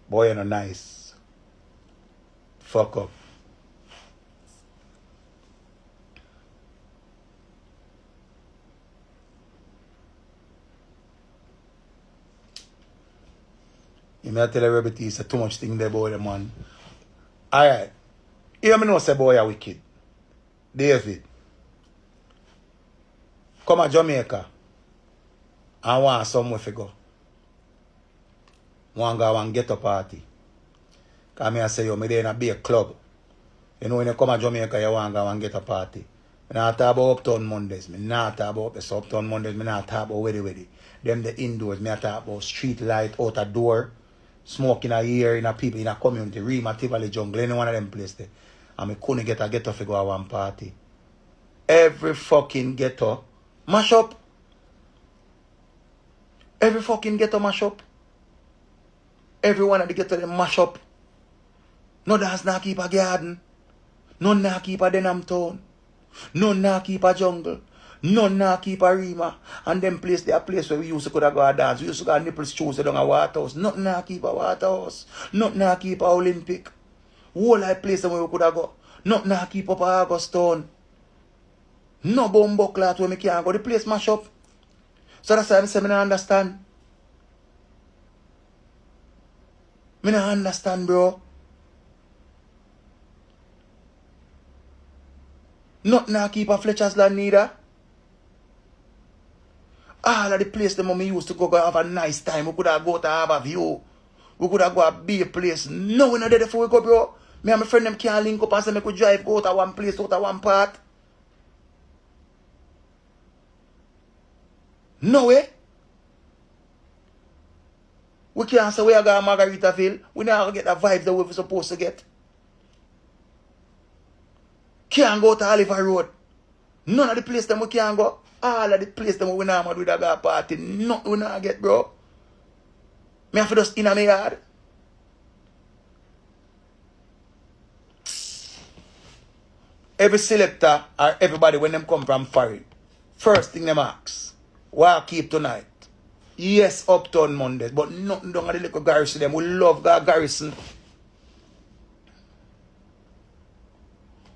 Boy, you know, nice. Fuck up. You may tell everybody it's too much thing there, boy, man. Alright. You me know say boy are wicked. David. Come to Jamaica. I want somewhere to go. Want to go and get a party. Because I say, yo, me there in a big club. You know, when you come to Jamaica, you want to go and get a party. I not talk about Uptown Mondays. I not talk about the Uptown Mondays. I not talk about weddy. Them the indoors. I talk about street light out a door. Smoke in a ear, in a people, in a community. Rima, Tivoli, Jungle, any one of them places. And I couldn't get a ghetto to go to one party. Every fucking ghetto mash up. Every fucking ghetto mash up. Every one of the ghetto them mash up. No dance not keep a garden. None not keep a Denham town. None not keep a jungle. None not keep a Rima. And them place, they a place where we used to go and dance. We used to go and nipples choose down a Waterhouse. Nothing not keep a Waterhouse. Nothing not keep a Olympic. Whole like place where we could have go. Nothing not keep up a August town. No bumbo clat where we can't go. The place mash up. So that's why I say I don't understand. I don't understand, bro. Nothing not keep a Fletcher's land neither. All of the place them we used to go have a nice time. We could have go to have a view. We could have go to be a place. No, we're not there before we go, bro. Me and my friend them can't link up and say we could drive go to one place, out to one part. No way. We can't say we are going to Margaritaville. We not going to get the vibes that we're supposed to get. Can't go to Oliver Road. None of the place them we can't go. All of the place them we not do that party. Nothing we not get, bro. Me have to just in my yard. Every selector or everybody when them come from foreign, first thing them ask, what keep tonight? Yes, Uptown Mondays, but nothing down at the little garrison them. We love that garrison.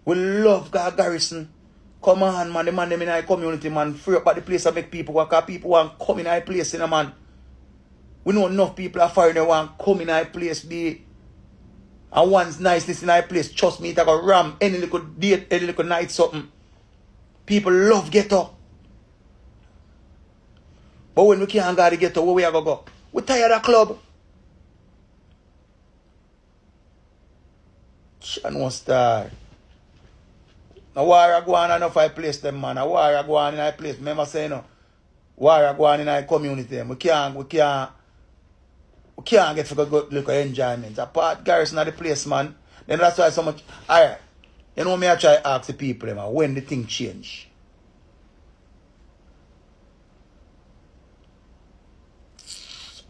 We love that garrison. Come on, man. The man them in our community, man. Free up at the place and make people work. Because people want to come in our place, you know, man. We know enough people are foreign. They want to come in our place, be. And once niceness in our place, trust me, it go ram any little date, any little night, something. People love ghetto. But when we can't go to ghetto, where we are going to go? We tired of club. No star. Now, why are going enough I place them, man? Now, why are going in I place? Remember saying, no? Why are going in our community? We can't get for good little enjoyment. Apart garrison of the place, man. Then that's why so much. Alright. You know me I try to ask the people, man, when the thing change.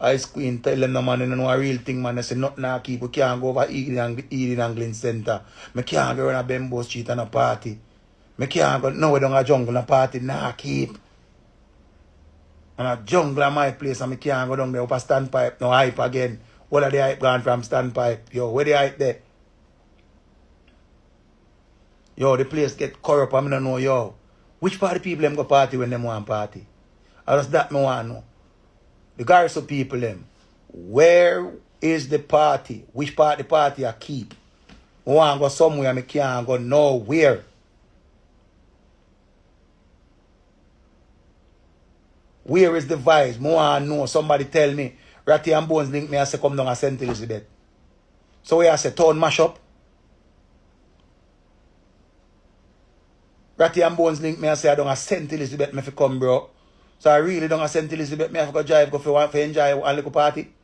Ice Queen tell them no man, you know a real thing, man. They say nothing I keep. We can't go over Eden Anglin Center. Me can't go on a Bembo Street and a party. Me can't go nowhere down a jungle and a party. Nah keep. And a jungle at my place and me can't go down there up a standpipe. No hype again. What are the hype gone from standpipe? Yo, where the hype there? Yo, the place get corrupt. I don't know, yo. Which part of people them go party when them want party? I just that me want to know. The garrison people them. Where is the party? Which part of the party I keep? I want to go somewhere and I can't go nowhere. Where is the vibes? More and know. Somebody tell me. Ratty and Bones link me and say come down and St. Elizabeth. So where I say town mash up. Ratty and Bones link me and say I don't have St. Elizabeth me fi come, bro. So I really don't have St. Elizabeth me have to go drive go for enjoy a little party.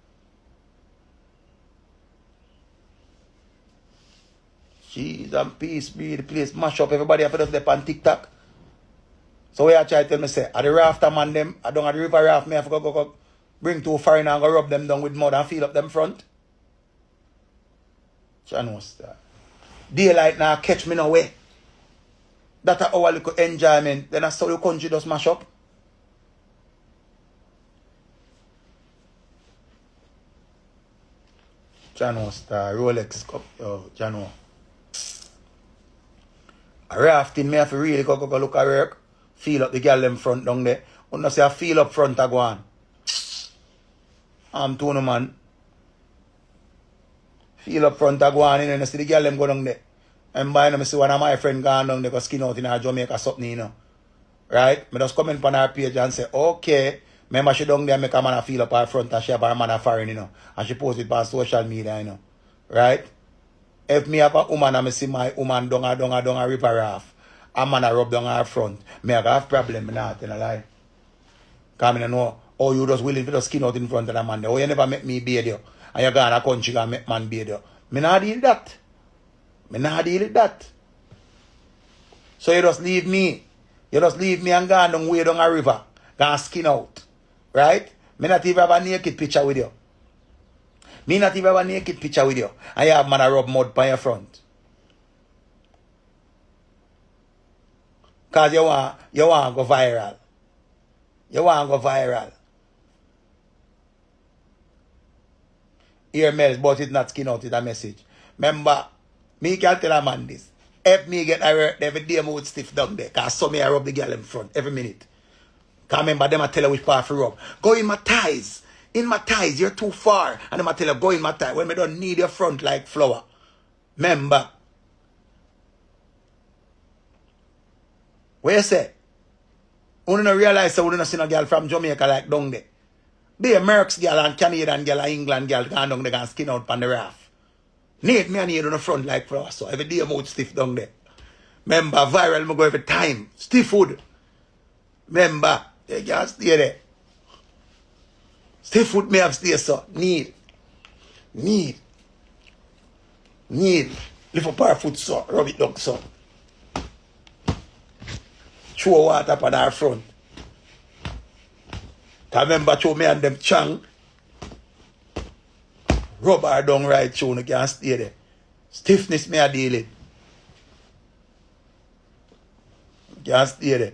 Jeez and peace be the place mash up. Everybody have to just step on TikTok. So where I try to tell me say at the rafter man them, I don't have the river raft, me have to go bring two foreigner and go rub them down with mud and fill up them front. Chanos that. Daylight now catch me no way. That's our little enjoyment. Then I saw the country just mash up. Chanos that. Rolex cup. Yo, Chano. A rafting me have to really go look at work. Feel up the girl them front down there. When I say I feel up front I go on. I'm Tony man. Feel up front I go on and I see the girl them go down there. And by now I see one of my friend gone down there go skin out in her Jamaica something, you know. Right? I just comment on her page and say, okay, remember she down there make a man feel up her front and she have her man a foreign, you know. And she post it on social media, you know. Right? If me have a woman and I see my woman down a rip her off. A man a rub down her front. Me have problem, me not tell a lie. Because I know, oh, you just willing to just skin out in front of the man. Oh, you never make me bathe you. And you go in a country and make man bathe you. Me not deal with that. Me not deal with that. So you just leave me. You just leave me and go down way down a river. Go and skin out. Right? Me not even have a naked picture with you. Me not even have a naked picture with you. And you have man a rub mud by your front. Because you want to go viral. You want to go viral. Ear mails, but it's not skin out, it's a message. Remember, me can tell a man this. If me get a work every day, I would stiff down there. Because some me I rub the girl in front every minute. Because remember, them I tell her which part to rub. Go in my thighs. In my thighs, you're too far. And them I tell her, go in my thighs. When me don't need your front like flour. Remember. What you say? You don't realize that you don't see no girl from Jamaica like down there. Be a Mercs girl and Canadian girl and England girl gone down there and skin out on the raft. Need me and you on the front like flour. So every day I'm out stiff down there. Remember, viral me go every time. Stiff food. Remember, you can't stay there. Stiff food me have stay so. Need. Lift up our foot so. Rub it down so. Throw water up on our front. I remember throw me and them chang. Rub her down right through, you can't stay there. Stiffness me a deal it. You can't stay there.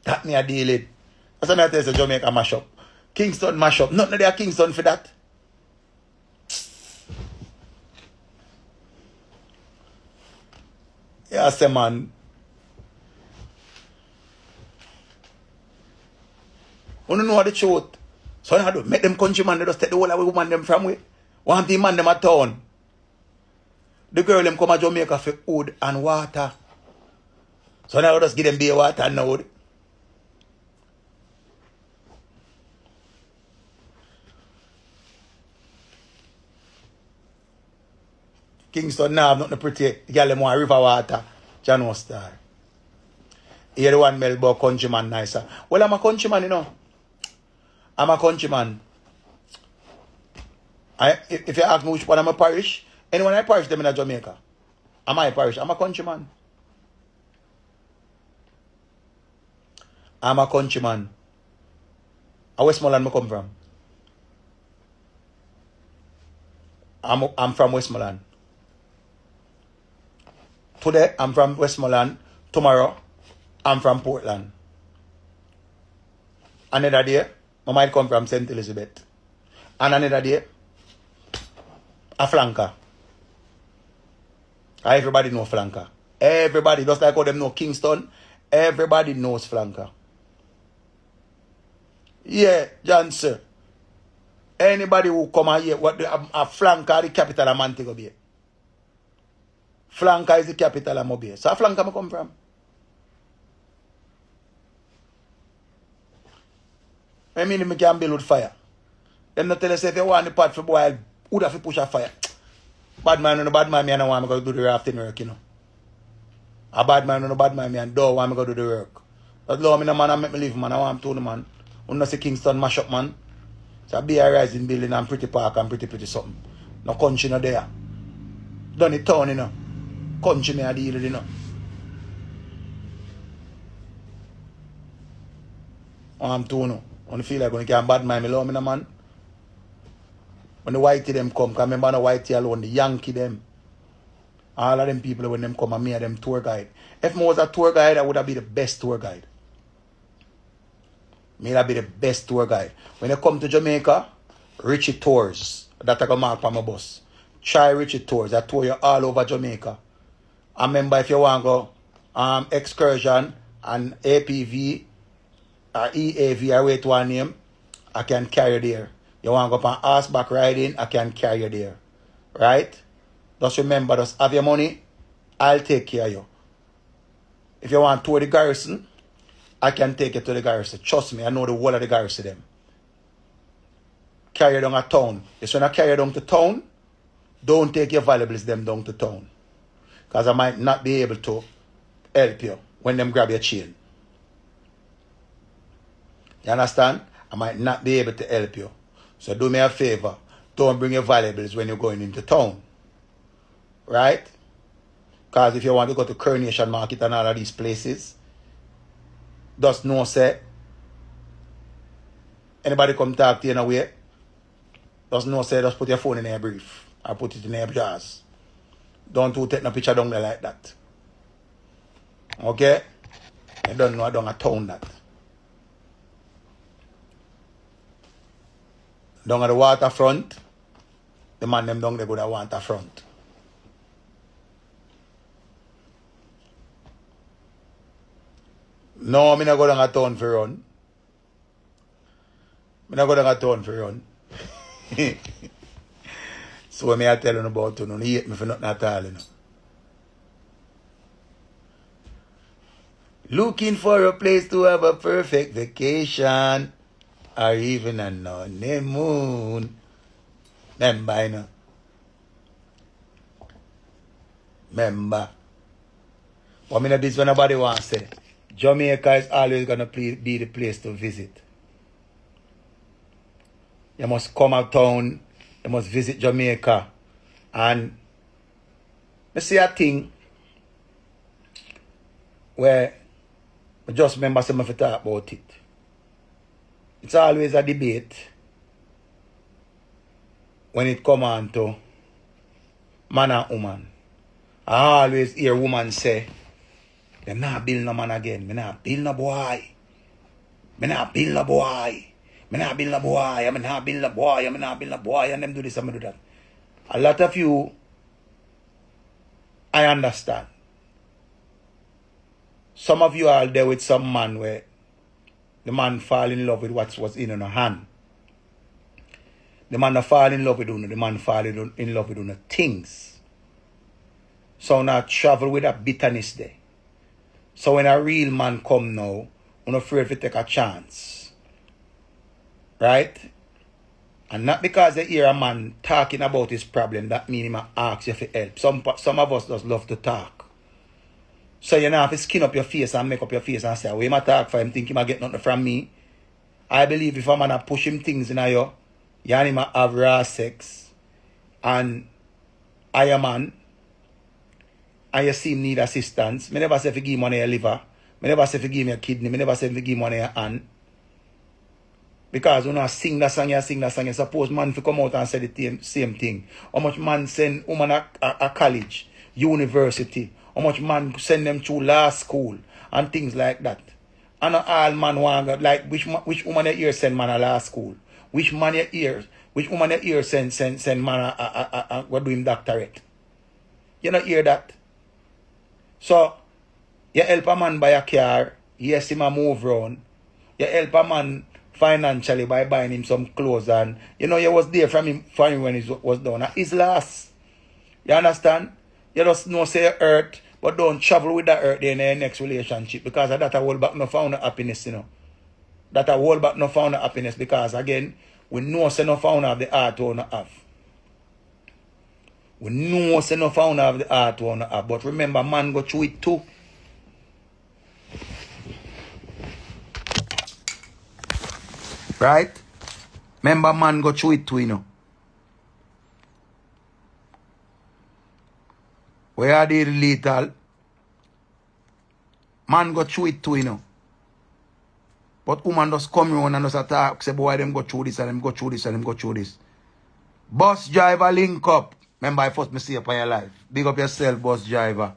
That me a deal it. That's what I tell you, Jamaica mash up. Kingston mash up. Nothing there Kingston for that. Yeah, say man. You don't know the truth. So you do make them countrymen, they just take the whole of the woman them from way. Want the man them at town. The girl them come to Jamaica for food and water. So now just give them beer water and now. Kingston now have nothing pretty. The girl them want river water. Jano Star. Here the one Melbourne countryman nicer. Well, I'm a countryman, you know. I'm a countryman. If you ask me which one I'm a parish, anyone I parish them in Jamaica. I'm a parish. I'm a countryman. I'm a countryman. A Westmoreland I come from. I'm from Westmoreland. Today I'm from Westmoreland. Tomorrow I'm from Portland. Another day I might come from St. Elizabeth. And another day a flanker. Everybody knows flanker. Everybody, just like how them know Kingston, everybody knows flanker. Yeah, Johnson. Anybody who come out here, what a flanker, the capital of Montego Bay. Flanker is the capital of Mobile. So a flanker I come from. I mean me can build with fire. Them not tell us if you want the pot for boil, who have to push a fire. Bad man and a bad man, me and I want to go do the rafting work, you know. A bad man and a bad man, me and don't want to go do the work. But Lord, me no man, I make me live, man. I want to the man. You know, see Kingston mash up, man. It's a be a rising building and pretty park and pretty something. No country no there. Done it town, you know. Country me a deal with, you know. I'm too, no. When you feel like when you can bad mind me, love me, no, man. When the whitey them come, because remember the whitey alone, the Yankee them. All of them people when them come and me and them tour guide. If I was a tour guide, I would have been the best tour guide. Me would be the best tour guide. When they come to Jamaica, Richie tours. That I go mark on my bus. Try Richie tours. I tour you all over Jamaica. I remember if you want to go excursion and APV or EAV or wait one name, I can carry you there. You want to go on horseback riding, I can carry you there. Right? Just remember, just have your money, I'll take care of you. If you want to tour the garrison, I can take you to the garrison. Trust me, I know the whole of the garrison them. Carry you down a town. If you want to carry you down to town, don't take your valuables them down to town. Because I might not be able to help you when them grab your chain. You understand? I might not be able to help you. So do me a favor. Don't bring your valuables when you're going into town. Right? Because if you want to go to Coronation Market and all of these places, just know, say, anybody come talk to you in a way, just know, say, just put your phone in your brief. Or put it in your jars. Don't take no picture down there like that. Okay? You don't know I don't a town that. Down at the waterfront, the man them down there go to the waterfront. No, I'm not going to town for run. I'm not going to town for run. So when I tell you about you, you hate me for nothing at all, you know. Looking for a place to have a perfect vacation. Or even a honeymoon. Remember, you know. Remember. But I mean, this one nobody wants to say. Jamaica is always going to be the place to visit. You must come out town. You must visit Jamaica. And I see a thing where I just remember someone to talk about it. It's always a debate when it comes on to man and woman. I always hear woman say, "Them not build no man again. Me not build no boy. Me not build no boy. Me not build no boy. Me not build no boy. Me not build no boy." And them do this and me do that. A lot of you, I understand. Some of you are there with some man where the man fall in love with what was in her hand. The man not fall in love with you, the man fall in love with you things. So now travel with that bitterness there. So when a real man come now, you're not afraid to take a chance. Right? And not because they hear a man talking about his problem, that means he might ask you for help. Some of us just love to talk. So you know, have to skin up your face and make up your face and say, "We might talk for him, think he might get nothing from me." I believe if a man push him things in you, you and him have raw sex, and I am man, and you see him need assistance. I never say if you give him money your liver. I never say if you give him your kidney. I never say if you give him money your hand. Because when you sing that song, you suppose man to come out and say the same thing. How much man send woman a college, university, how much man send them to law school and things like that. And all man want, like which woman you hear send man a law school? Which woman you hear send man a go do him doctorate? You not hear that? So you help a man buy a car, yes him a move around. You help a man financially by buying him some clothes, and you know you was there for him when he was done. His last. You understand? You just know say hurt, but don't travel with that hurt in the next relationship, because of that I hold back no found happiness, you know. that a hold back no found happiness because again, we know say no found have the heart to not have. We know say no found have the heart to not have. But remember, man go through it too. Right? Remember, man go through it too, you know. Where are the lethal? Man go through it too, you know. But woman just come around and just attack, say, boy, them go through this and them go through this and them go through this. Bus driver link up. Remember, I first me see up on your life. Big up yourself, bus driver.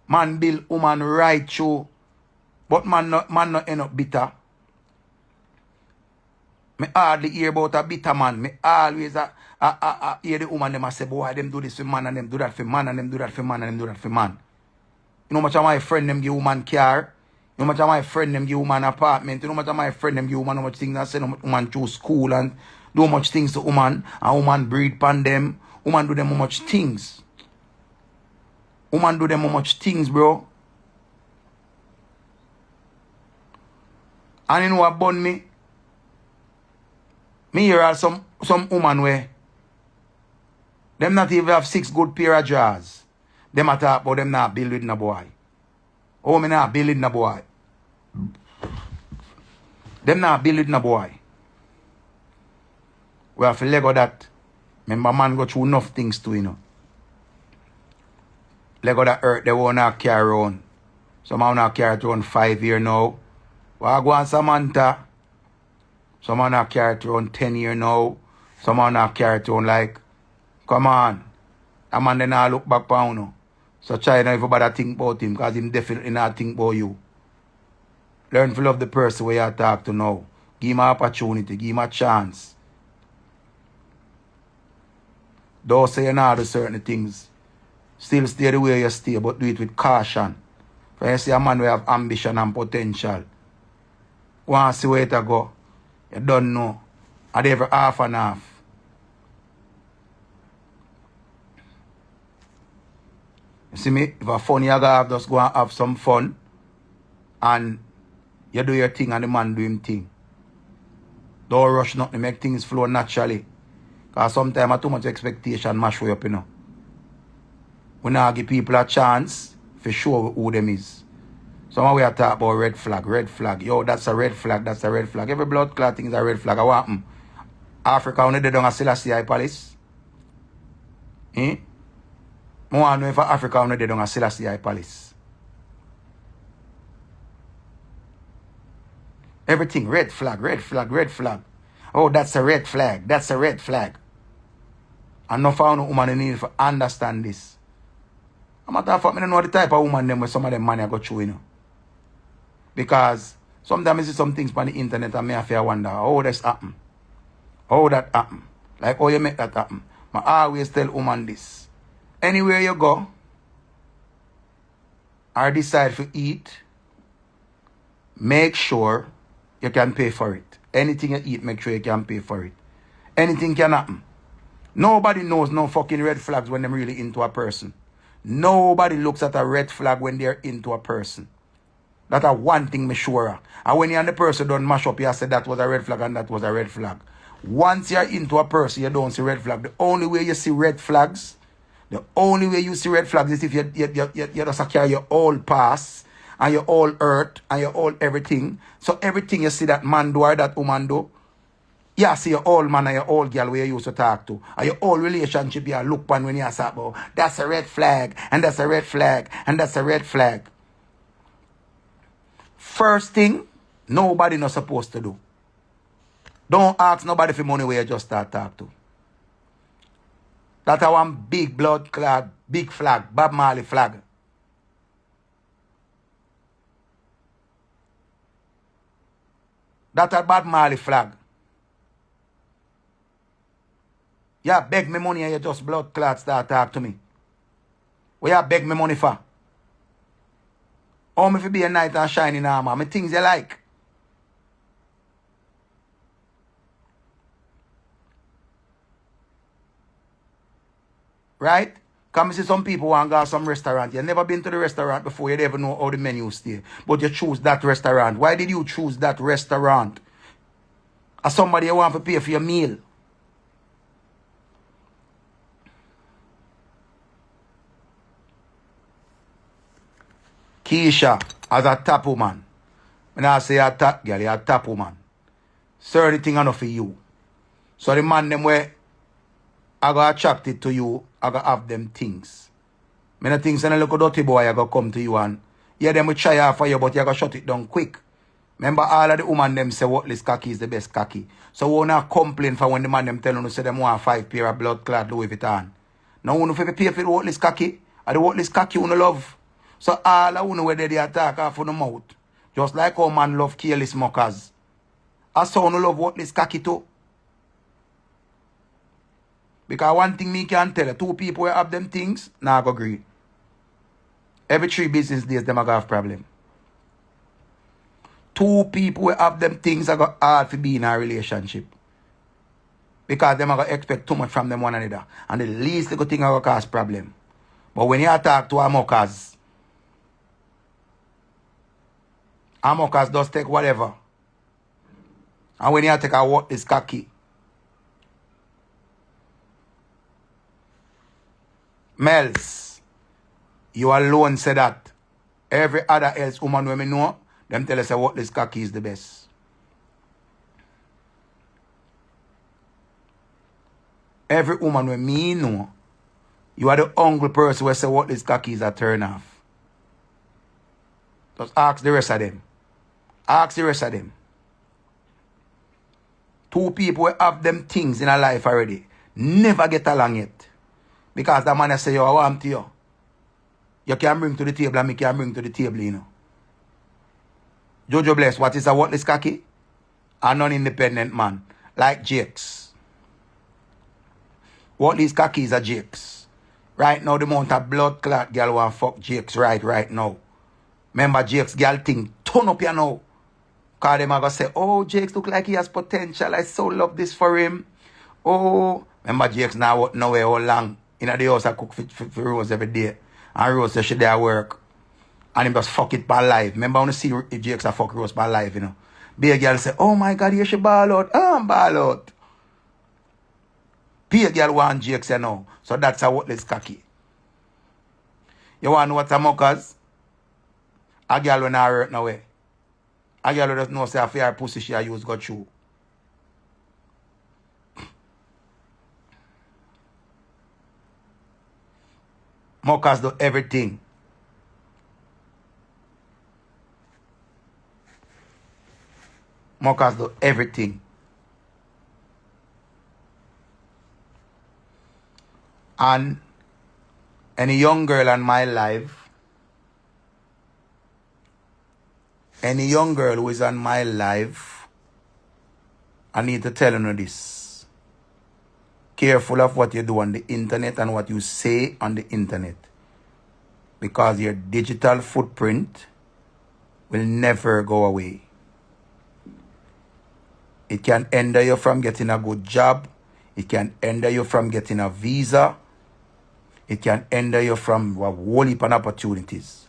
Man build woman right through. But man not end up bitter. Me hardly hear about a bitter man. Me always hear the woman them say, boy, them do this for man and them do that for man and them do that for man and them do that for man. You know how much of my friend them give woman car? You know how much of my friend them give woman apartment? You know how much of my friend them give woman how much things and send woman to school and do much things to woman and woman breed pan them. Woman do them how much things. Woman do them how much things, bro. And you know what bun me? Me hear are some woman where them not even have 6 good pair of jars. Them a talk about them not build with no boy. Oh, me not build with no boy. Them not build with no boy. We have to Lego that. Remember, man go through enough things too, you know. Lego that hurt, they won't not carry on. Some man not carry it around 5 years now. Well, I go on Samantha. Some man not carry it around 10 years now. Some man not carry it around like, come on. A man then not look back on you. So try not even bother think about him because him definitely not think about you. Learn to love the person where you talk to now. Give him an opportunity. Give him a chance. Don't say you not do certain things. Still stay the way you stay, but do it with caution. When you see a man who have ambition and potential, want to see where it go, you don't know. And every half and half. You see me? If a fun you have, just go and have some fun. And you do your thing and the man do him thing. Don't rush nothing, make things flow naturally. Because sometimes too much expectation mash way up, you know. We now give people a chance for sure who them is. Some we are talking about red flag, red flag. Yo, that's a red flag, that's a red flag. Every blood clot thing is a red flag. What happen? Africa, when they don't have Selassie Palace. Eh? I want to know if Africa, when they don't have Selassie Palace. Everything, red flag, red flag, red flag. Oh, that's a red flag, that's a red flag. And no found a woman need to understand this. I'm not talking about, I don't know the type of woman them where some of them money go through, you know. Because sometimes I see some things on the internet and me have to wonder how this happen. How that happen. Like how you make that happen. I always tell woman this. Anywhere you go or decide to eat, make sure you can pay for it. Anything you eat, make sure you can pay for it. Anything can happen. Nobody knows no fucking red flags when they're really into a person. Nobody looks at a red flag when they're into a person. That's one thing me sure of. And when you and the person don't mash up, you say that was a red flag and that was a red flag. Once you're into a person, you don't see red flag. The only way you see red flags, the only way you see red flags is if you just carry your whole past and your whole hurt and your whole everything. So everything you see that man do or that woman do, you see your old man and your old girl where you used to talk to. And your old relationship you look on when you say about that's a red flag and that's a red flag and that's a red flag. First thing, nobody not supposed to do. Don't ask nobody for money where you just start talk to. That's one big blood clot, big flag, Bob Marley flag. That's a Bob Marley flag. You beg me money and you just blood clot start talk to me. What you beg me money for? How me fi be a knight and shine in armor? Me things you like. Right? Come see some people want to go to some restaurant. You've never been to the restaurant before. You never know how the menu stay. But you choose that restaurant. Why did you choose that restaurant? As somebody you want to pay for your meal. Keisha, as a top woman. When I say a top girl, you're a top woman. Certain thing enough for you. So the man them where I got attracted to you, I got have them things. Many things and a little dirty boy I got come to you and yeah, them will try out for you, but you got shut it down quick. Remember all of the woman them say worthless cocky is the best cocky. So we not complain for when the man them tell you say them want 5 pair of blood clad Louis Vuitton. Now you if you pay for the worthless cocky, or the worthless cocky you love. So all of you where they attack off on the mouth. Just like how man love careless mockers. I saw no love worthless cocky too. Because one thing me can tell you, 2 people who have them things, nah I go agree. Every 3 business days, them are going to have problem. 2 people who have them things are going to hard to be in a relationship. Because them are going to expect too much from them one another. And the least little thing are going to cause problem. But when you talk to Amokas does take whatever. And when you take a what is cocky. Mels, you alone say that. Every other else woman when me know, them tell us what this cocky is the best. Every woman when me know, you are the hungry person who say what this cocky is a turn off. Just ask the rest of them. Ask the rest of them. 2 people who have them things in a life already, never get along yet. Because the man say, yo, I want to you. You can bring to the table and me can bring to the table, you know. Jojo Bless, what is a worthless cocky? A non-independent man. Like Jakes. Worthless cocky is a Jakes. Right now, the amount of blood clot girl want fuck Jakes right now. Remember Jakes girl thing, turn up you now. Because them are going to say, oh, Jakes look like he has potential. I so love this for him. Oh, remember Jakes now nowhere all long. In the house, I cook for Rose every day. And Rose says she there work. And him just fuck it by life. Remember when you see if Jakes a fuck Rose by life, you know. Be a girl say, oh my God, you should ball out. I'm ball out. Be a girl want Jakes, you know. So that's a worthless cocky. You want to know what a mockers? A girl when I hurt no way. A girl who doesn't know say a fair pussy she use got through. Mockers do everything. Mockers do everything. And any young girl in my life, any young girl who is on my life, I need to tell you this. Careful of what you do on the internet and what you say on the internet. Because your digital footprint will never go away. It can hinder you from getting a good job. It can hinder you from getting a visa. It can hinder you from a whole heap of opportunities.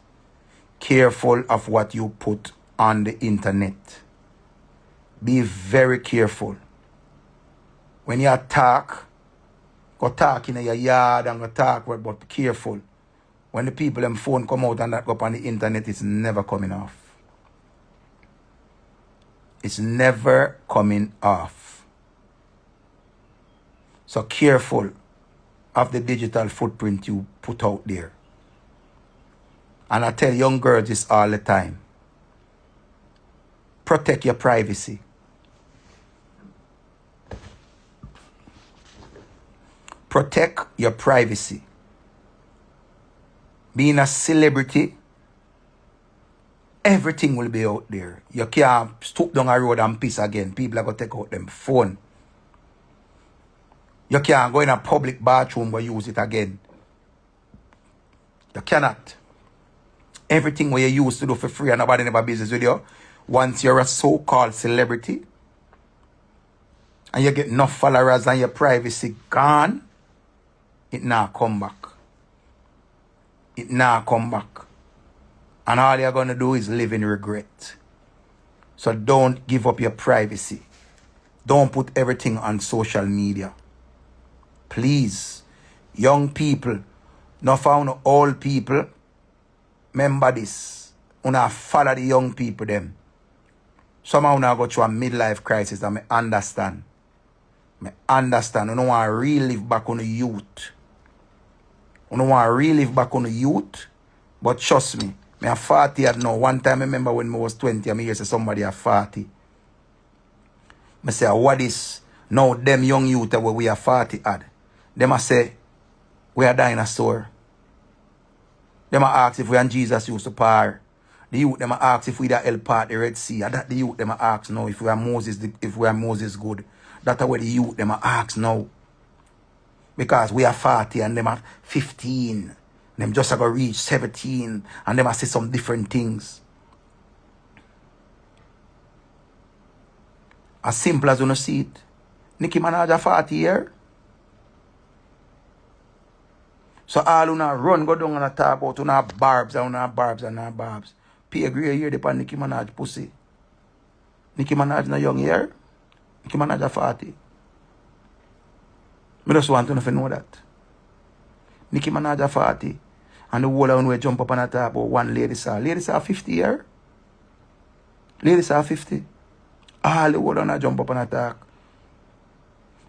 Careful of what you put on the internet. Be very careful. When you talk, go talk in your yard and go talk, but be careful. When the people them phone come out and that go up on the internet, it's never coming off. It's never coming off. So careful of the digital footprint you put out there. And I tell young girls this all the time. Protect your privacy. Protect your privacy. Being a celebrity, everything will be out there. You can't stoop down a road and piss again. People are going to take out them phone. You can't go in a public bathroom but use it again. You cannot. Everything where you used to do for free and nobody never business with you, once you're a so-called celebrity and you get enough followers and your privacy gone, it now come back. it now come back. And all you're going to do is live in regret. So don't give up your privacy. Don't put everything on social media. Please, young people, not found old people, remember this. Una follow the young people them. Some of una go through a midlife crisis and I understand. I understand. You don't want to relive back on the youth. You don't want to relive back on the youth. But trust me, I am 40 at now. One time I remember when I was 20, I hear somebody at 40. I say, what is now them young youth where we are 40 at? Them I say, we are dinosaur. Them I ask if we and Jesus used to par. The youth them I ask if we that help part the Red Sea. That the youth them I ask now if we are Moses good. That's where the youth them I ask now. Because we are 40 and them are 15. Them just are going to reach 17 and them I say some different things. As simple as you see it. Nicki Minaj 40 years. So all you run go down and talk about you barbs and barbs and barbs. Pay a great year upon Nicki Minaj pussy. Nicki Minaj na young year. Nicki Minaj 40. I just want to know that. Nicki Minaj 40. And the whole of we jump up and talk about one lady saw. Ladies are 50 year. Ladies are 50. All the whole of jump up and talk.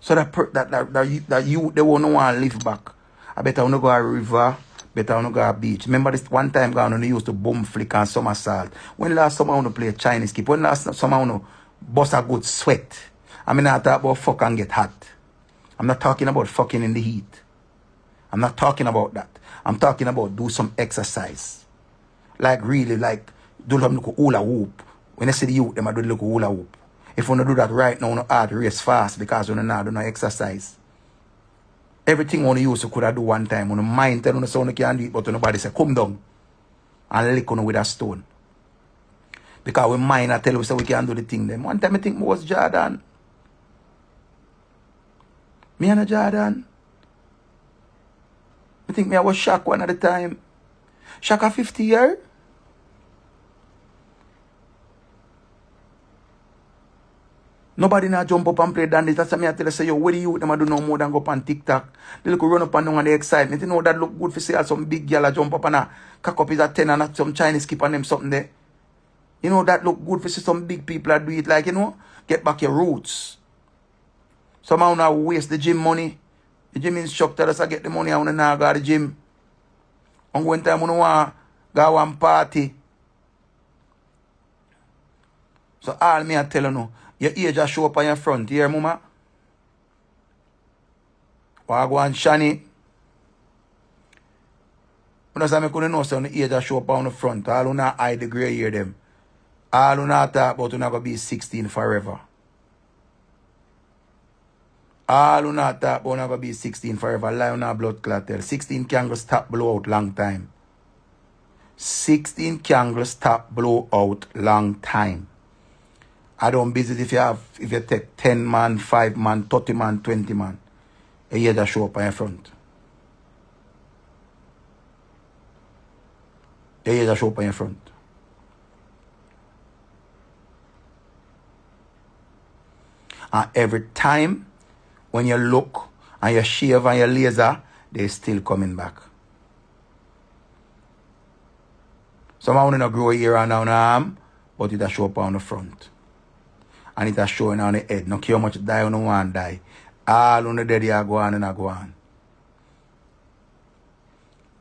So that you they won't want to live back. I better want to go a river, better want to go a beach. Remember this one time when they used to boom flick and somersault. When last summer I want to play Chinese keep? When last summer I want to bust a good sweat? I mean I talk about fuck and get hot. I'm not talking about fucking in the heat. I'm not talking about that. I'm talking about do some exercise. Like really, like do some little hula whoop. When I see the youth, them I do the little hula whoop. If you want to do that right now, you don't have to race fast because you don't do no exercise. Everything you want to use you could have do one time. You mind tell you someone can't do it, but nobody say, come down and lick on with a stone. Because we mind I tell you so we can't do the thing then. One time I think I was Jordan. Me and a Jordan. I think I was Shaq one at the time. Shaq a 50 year. Nobody now jump up and play dandy. That's why I tell you, say, yo, where do you them do no more than go up on TikTok? They look run up and down and the excitement. You know that look good for see some big girl jump up and cock up is a 10 and some Chinese keep on them something there. You know that look good for see some big people that do it like, you know, get back your roots. Somehow now waste the gym money. The gym instructor does get the money I want to now go to the gym. And one time I want to go one party. So all me I tell you now, your age just show up on your front, you hear mama? Wagwan Shani. When I say I couldn't know so the age just show up on the front. All who not hide the grey hair them. All who not talk about who not gonna be 16 forever. All who not talk about who not gonna be 16 forever. Lie on a blood clot tell. 16 can go stop blow out long time. 16 can go stop blow out long time. I don't visit if you take 10 man, 5 man, 30 man, 20 man. A year just show up on your front. A year just show up on your front. And every time when you look and you shave and you laser, they're still coming back. Some of them don't grow here and down the arm, but it just show up on the front. And it is showing on the head. No care how much die, no one die. All on the dead, you go on and I go on.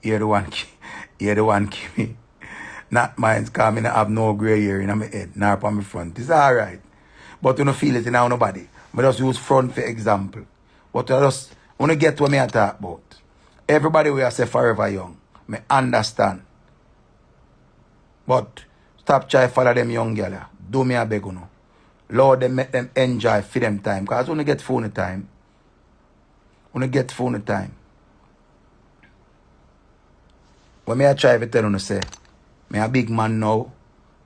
You're the one give me. Not mine, because I have no grey hair in my head, nor upon my front. It's alright. But you don't feel it in nobody. But just use front for example. But I just want to get what I talk about. Everybody will say forever young. I understand. But stop trying to follow them young girl. Do me a beg you. Lord, they make them enjoy for them time. Because when they get phone time. When they get phone time. When I try to tell you, say, I'm a big man now.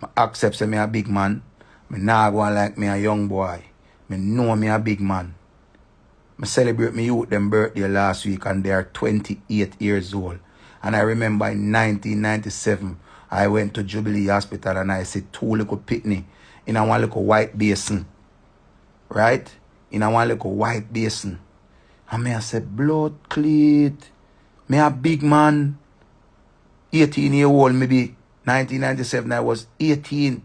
I accept say I'm a big man. I not go like me a young boy. I know me a big man. I celebrate my youth them birthday last week and they are 28 years old. And I remember in 1997, I went to Jubilee Hospital and I see 2 little pitney in a one little white basin. Right? In a one little white basin. And me I said, blood cleat. Me a big man. 18-year-old maybe. 1997, I was 18.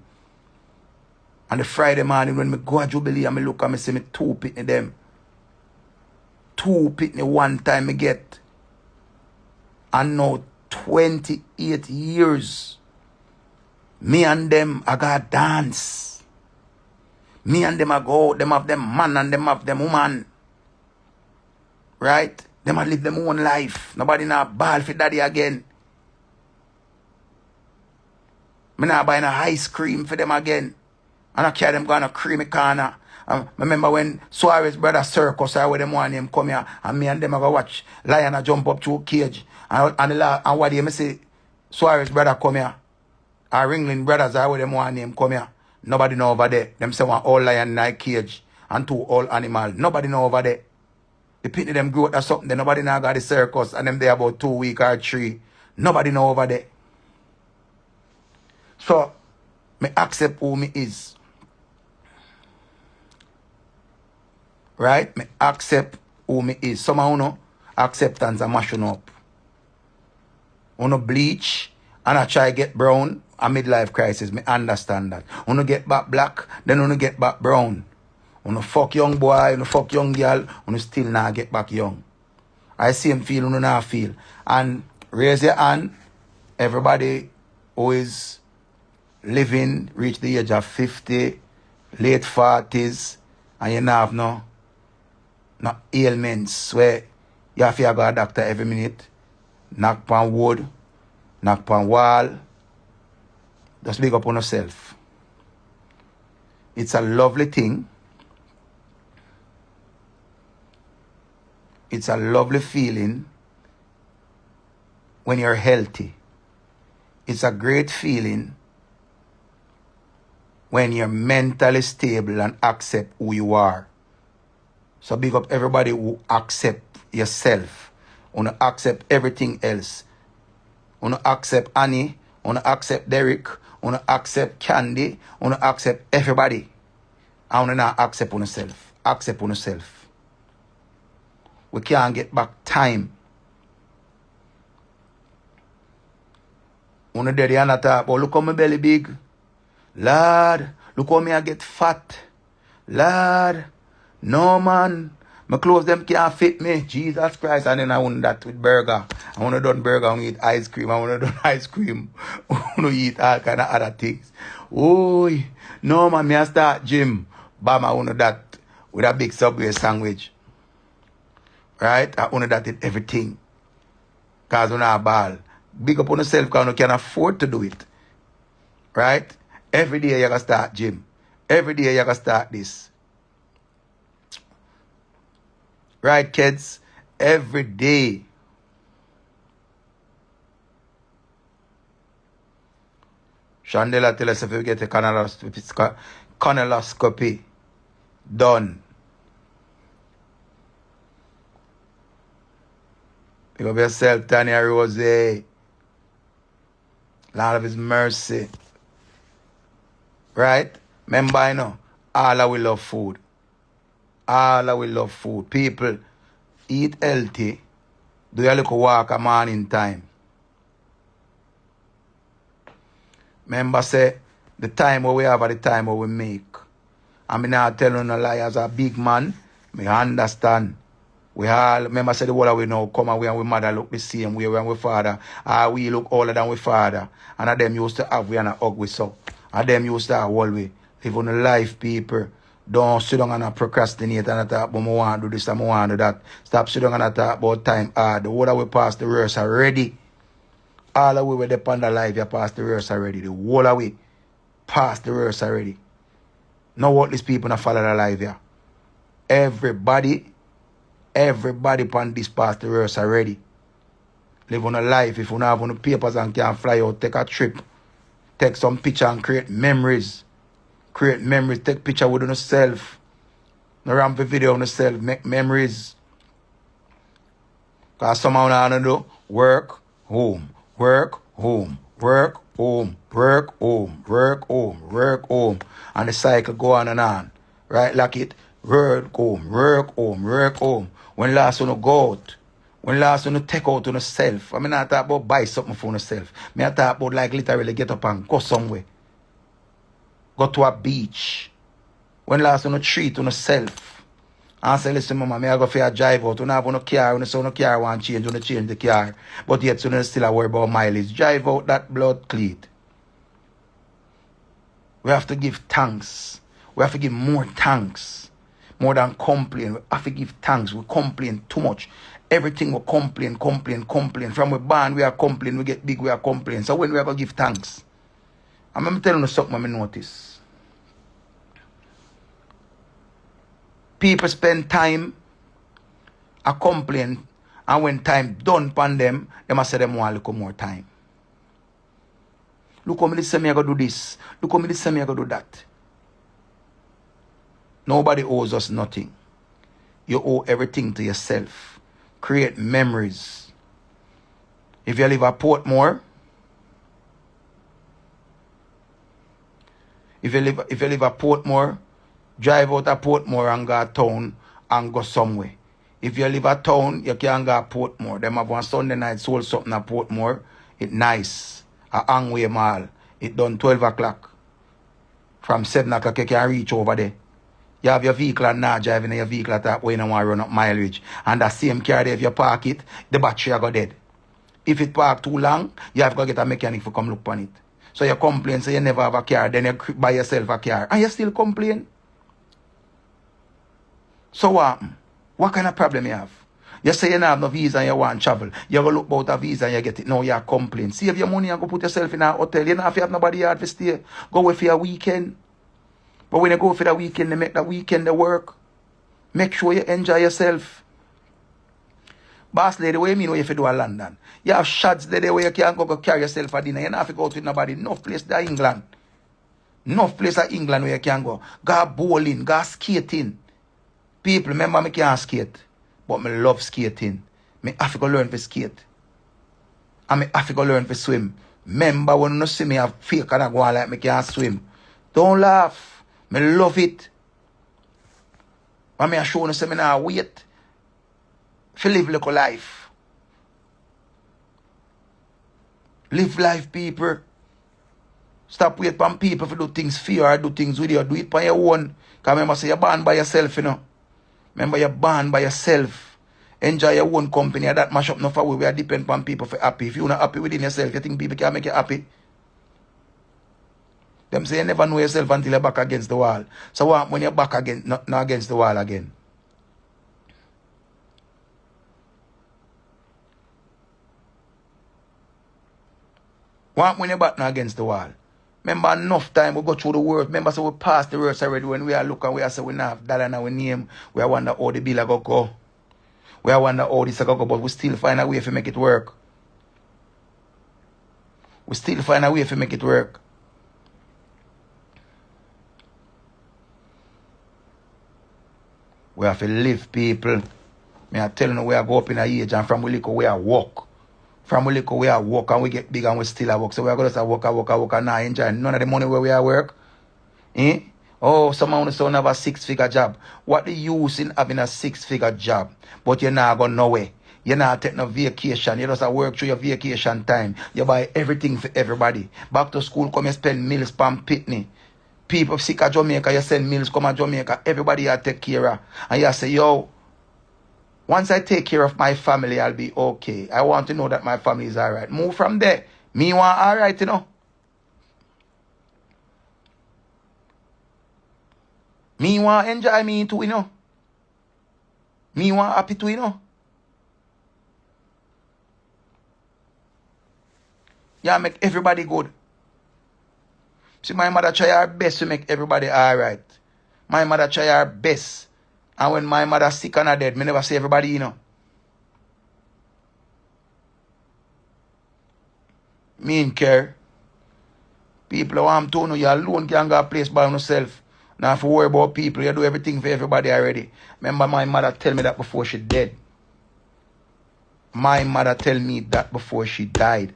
And the Friday morning when me go to Jubilee and me look and me see me 2 pitney them. 2 pitney one time me get. And now 28 years. Me and them I got dance. Me and them I go out. Them have them man and them have them woman. Right? Them I live them own life. Nobody now ball for daddy again. Me now buying a ice cream for them again. And I carry them going to creamy corner. I remember when Suarez brother circus I with them one him come here and me and them I go watch lion a jump up to a cage. And what do you say Suarez brother come here? Our Ringling brothers I with them one name come here. Nobody know over there. Them say one all lion in a cage and 2 all animal. Nobody know over there. The pitney them grow or something. Then nobody now got the circus and them there about 2 weeks or 3. Nobody know over there. So me accept who me is. Right? Me accept who me is. Some of you know acceptance are mashing up. You bleach and I try get brown. A midlife crisis. Me understand that. You get back black, then you get back brown. You fuck young boy, you fuck young girl, you still not get back young. I see him feel, you not feel. And raise your hand. Everybody who is living, reach the age of 50, late 40s, and you not have no ailments where you have to go to a doctor every minute. Knock on wood, knock on wall. Just big up on yourself. It's a lovely thing. It's a lovely feeling when you're healthy. It's a great feeling when you're mentally stable and accept who you are. So big up everybody who accept yourself. Wanna accept everything else. Wanna accept Annie. Wanna accept Derek. Wanna accept Candy. Wanna accept everybody. I wanna not accept on yourself. Accept on yourself. We can't get back time. Wanna daddy and talk, but look how my belly big. Lord, look how me I get fat. Lord, no man. My clothes them can't fit me. Jesus Christ. And then I want that with burger. I want to done burger. I want to eat ice cream. I want to done ice cream. I want to eat all kind of other things. Oh, no man, me I start gym. Bam, I want to that with a big Subway sandwich. Right? I want that in everything. Because when I ball. Big up on yourself because you can afford to do it. Right? Every day you gotta start gym. Every day you gotta start this. Right, kids? Every day. Chandela tell us if you get a colonoscopy done. Pick up yourself, Tanya Rose. Lord of His mercy. Right? Remember, you know, all of we love food. All of we love food. People, eat healthy. Do your little walk a morning time. Remember, say, the time where we have at the time where we make. I mean, I tell you no lie, as a big man, me understand. We all, remember, say the whole of we now come away and we mother look the same way when we father. We look older than we father. And of them used to have we and a hug we so. And them used to have all we. Live on the life, people. Don't sit down and procrastinate and talk about I want to do this and I want to do that. Stop sitting down and talk about time. The whole of we passed the verse already. All of we were there on the life, you passed the verse already. The whole of we passed the verse already. Now what these people not follow the life here. Everybody on this past the verse already. Live on a life. If you don't have on the papers and can't fly out, take a trip. Take some picture and create memories. Create memories. Take picture with yourself. No ramp a video on yourself. Make memories. Because somehow I don't do work, home, work, home, work, home, work, home, work, home, work, home. And the cycle go on and on. Right, like it. Work home, work home, work home. When last you go out, when last you take out on yourself. I mean, I talk about buy something for yourself. I talk about like literally get up and go somewhere. Go to a beach. When last you treat on yourself. And say, listen, mama, I go for a drive out. You don't have no car. When you say no car want change, you change the car. But yet you still worry about mileage. Drive out that blood clean. We have to give thanks. We have to give more thanks. More than complain. We have to give thanks. We complain too much. Everything we complain. From we born, we are complaining. We get big, we are complaining. So when we are going to give thanks? I'm telling you something I notice. People spend time a complain, and when time done upon them, they must say them want a little more time. Look how me say me I go do this. Look how me say me I go do that. Nobody owes us nothing. You owe everything to yourself. Create memories. If you live at Portmore, if you live at Portmore, drive out of Portmore and go to town and go somewhere. If you live at town, you can go to Portmore. Them have one Sunday night sold something at Portmore. It nice. A Angway Mall. It done 12 o'clock. From 7 o'clock you can reach over there. You have your vehicle and not driving your vehicle at that way you don't want to run up mileage. And that same car there, if you park it, the battery go dead. If it park too long, you have to go get a mechanic to come look on it. So you complain, so you never have a car, then you buy yourself a car. And you still complain. So what kind of problem you have? You say you don't have no visa and you want to travel. You go look about a visa and you get it. Now you complain. Save your money and go put yourself in a hotel. You don't have to have nobody yard to stay. Go away for your weekend. But when you go for the weekend, they make that weekend the work. Make sure you enjoy yourself. Boss lady, what you mean when you do a London? You have shots there where you can't go carry yourself for dinner. You don't have to go out with nobody. Enough place there in England. Enough place in England where you can go. Go bowling, go skating. People, remember me can't skate. But me love skating. Me have to go learn to skate. And me have to go learn to swim. Remember when you see me have fake and I go on like me can't swim. Don't laugh. Me love it. And me show you say me now wait to live like a life. Live life, people. Stop waiting for people to do things for you or do things with you. Do it by your own. Because remember, say you're born by yourself, you know. Remember, you're born by yourself. Enjoy your own company. That mash up no for we are depend on people for happy. If you're not happy within yourself, you think people can make you happy? Them say you never know yourself until you're back against the wall. So what when you're back against, not against the wall again? What when you're back now against the wall? Remember enough time we go through the world. Remember so we passed the words already when we are looking, we are say we not have dollar in our name. We are wonder how the bill are going to go. We are wonder how this is going to go, but we still find a way to make it work. We still find a way to make it work. We have to live, people. Me I telling you we are go up in a age and from we little we are walk. From we little we are walk and we get big and we still are work. So we are going to walk and now enjoy none of the money where we are work. Eh? Oh, someone who have a 6-figure job. What the use in having a 6-figure job? But you're not going nowhere. You're not taking no vacation. You just work through your vacation time. You buy everything for everybody. Back to school, come and spend meals pan pitney. People sick at Jamaica, you send meals come to Jamaica. Everybody you take care of. And you say, yo, once I take care of my family, I'll be okay. I want to know that my family is alright. Move from there. Me want alright, you know. Me want enjoy me too, you know. Me want happy too, you know. Yeah, make everybody good. See, my mother try her best to make everybody alright. My mother try her best. And when my mother sick and dead, me never say everybody, you know. Me ain't care. People want to know you alone can go a place by yourself. Now have to worry about people. You do everything for everybody already. Remember my mother tell me that before she dead. My mother tell me that before she died.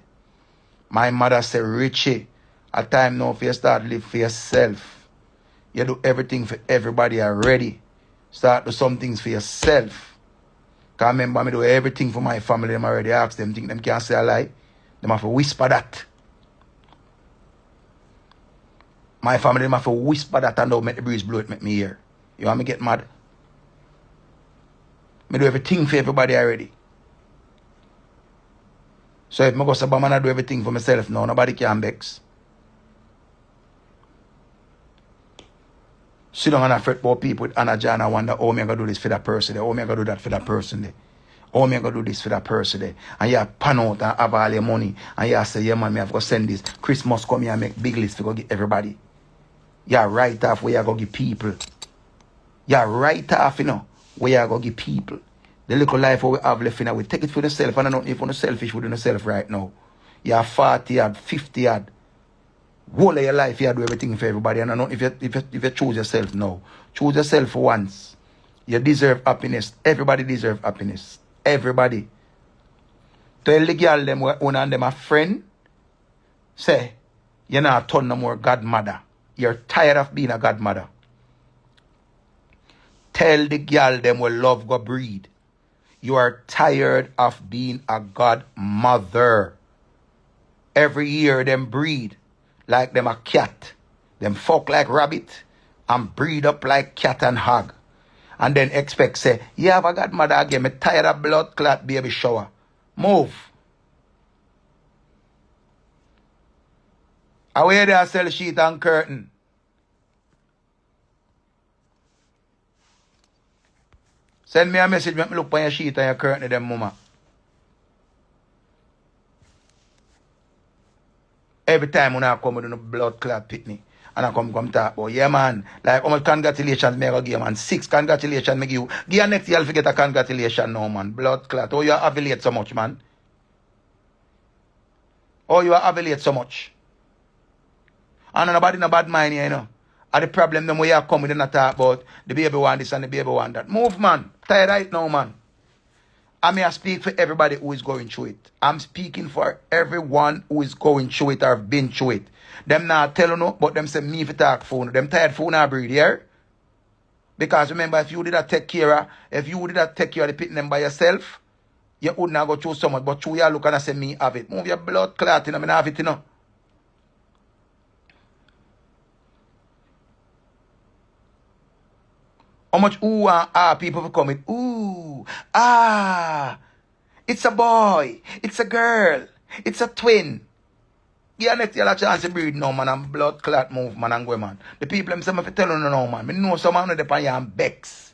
My mother said, Richie, a time now for you start live for yourself. You do everything for everybody already. Start do some things for yourself. Because remember, me do everything for my family. Them already ask them, think them can't say a lie. Them have to whisper that. My family, them have to whisper that and don't make the breeze blow it, make me hear. You want me get mad? Me do everything for everybody already. So if I go to Bama, I do everything for myself now. Nobody can vex. Sit down and fret about people with Anna John and wonder, oh, me going to do this for that person there. Oh, me going to do that for that person there. Oh, me going to do this for that person there. And you pan out and have all your money. And you say, yeah, man, me have to send this. Christmas come here and make big list for go give everybody. You write off where you go give people. You write off, you know, where you go give people. The little life we have left, you know, we take it for yourself. And I don't even selfish with yourself right now. You are 40 yard, 50 yard. Whole of your life, you do everything for everybody. And I know if you choose yourself now, choose yourself once. You deserve happiness. Everybody deserves happiness. Everybody. Tell the girl them one and them a friend. Say, you're not turn no more godmother. You're tired of being a godmother. Tell the girl them where love go breed. You are tired of being a godmother. Every year them breed like them a cat. Them fuck like rabbit and breed up like cat and hog. And then expect say, you have a godmother again. Me tired of blood clot baby shower. Move. Away there sell sheet and curtain. Send me a message, make me look on your sheet and your curtain them mama. Every time when I come with a blood clot pitney. And I come talk about, yeah man, like how much congratulations me I give man. 6 congratulations me give you. Give you next year I'll forget a congratulation now man. Blood clot. Oh you are ovulate so much man. Oh you are ovulate so much. And nobody no bad mind here, you know. And the problem them where you come with and talk about the baby want this and the baby want that. Move man. Tired right now man. I may speak for everybody who is going through it. I'm speaking for everyone who is going through it or have been through it. Them not telling no, but them say me if you talk phone. Them tired phone I breed here. Because remember, if you did not take care of, the pit them by yourself, you would not go through so much. But you look and say me have it. Move your blood clot, you know, I have it, you know. How much ooh and ah people will come with ooh, ah, it's a boy, it's a girl, it's a twin. Yeah, next year a chance to breed now, man, and blood clot move, man, and go, man. The people themselves have to tell you no, man. I know some man of the and Bex.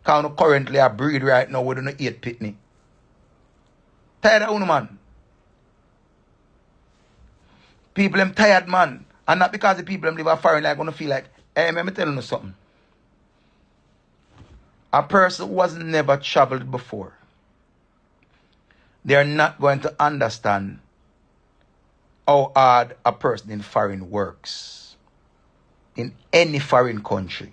Because currently I breed right now with an 8 pitney. Tired of you, man. People them tired, man. And not because the people them live a foreign like gonna feel like, hey, let me tell you something. A person who has never traveled before, they're not going to understand how hard a person in foreign works. In any foreign country.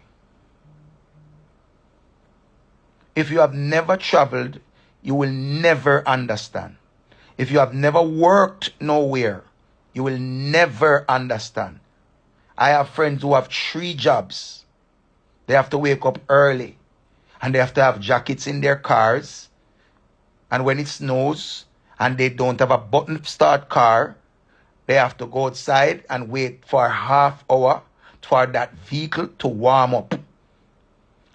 If you have never traveled, you will never understand. If you have never worked nowhere, you will never understand. I have friends who have 3 jobs. They have to wake up early. And they have to have jackets in their cars. And when it snows and they don't have a button start car, they have to go outside and wait for a half hour for that vehicle to warm up.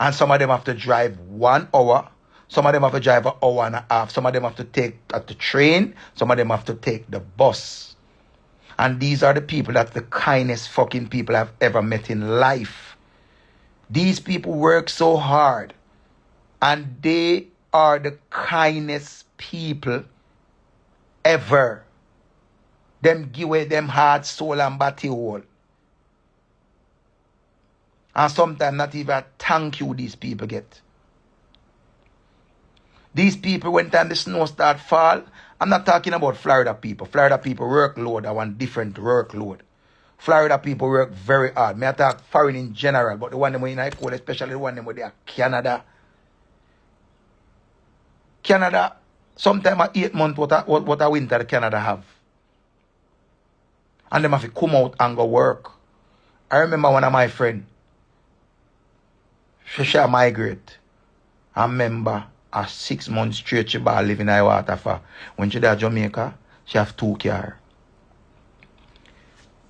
And some of them have to drive 1 hour. Some of them have to drive an hour and a half. Some of them have to take the train. Some of them have to take the bus. And these are the people that's the kindest fucking people I've ever met in life. These people work so hard. And they are the kindest people ever. Them give away them heart, soul, and body hole. And sometimes not even a thank you these people get. These people, when time the snow start fall, I'm not talking about Florida people. Florida people work load. I want different workload. Florida people work very hard. I talk foreign in general, but the one them in I call, especially the one them where they are Canada. Canada, Sometime a 8 month what a winter Canada have. And them have to come out and go work. I remember one of my friend, she migrate. I remember a 6 months straight she ball living in water for. When she there Jamaica, she have 2 cars.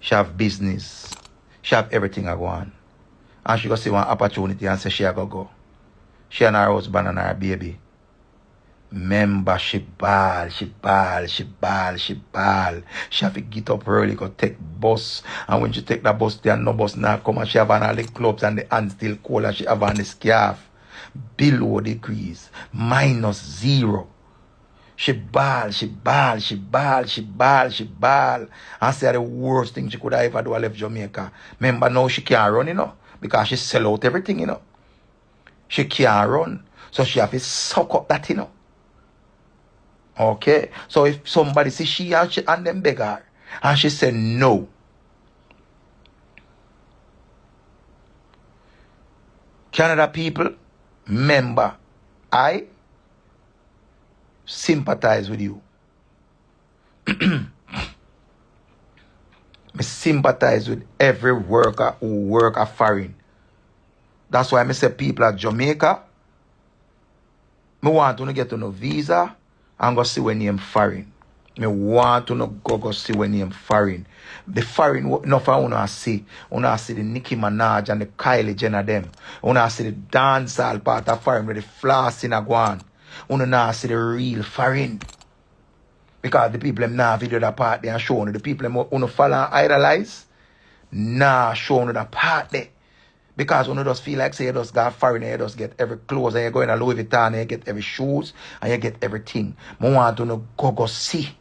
She have business. She have everything I want. And she go see one opportunity and say she a go. She and her husband and her baby. Remember, she ball. She have to get up early, go take bus. And when she take the bus, there no bus now come and she have on all the gloves and the hands still cold and she have on the scarf. Below degrees. -0. She ball. And say the worst thing she could have ever do I left Jamaica. Remember now she can't run, because she sell out everything, She can't run. So she have to suck up that, Okay? So if somebody see she and them beg her, and she said no. Canada people, remember, I sympathize with you. I sympathize with every worker who work at foreign. That's why I say people at Jamaica, I want to get on a visa and go see when name foreign. I want to go see when name foreign. The foreign, no for una see the Nicki Minaj and the Kylie Jenner them. Una see the dancehall part of foreign with the floss in a guan. Una see the real foreign. Because the people them now video that part there and show you the people them una follow and idolize. Nah, show you that part there. Because one just feel like say you just got foreign and you just get every clothes and you go in a Louis Vuitton and you get every shoes and you get everything. I want to go see.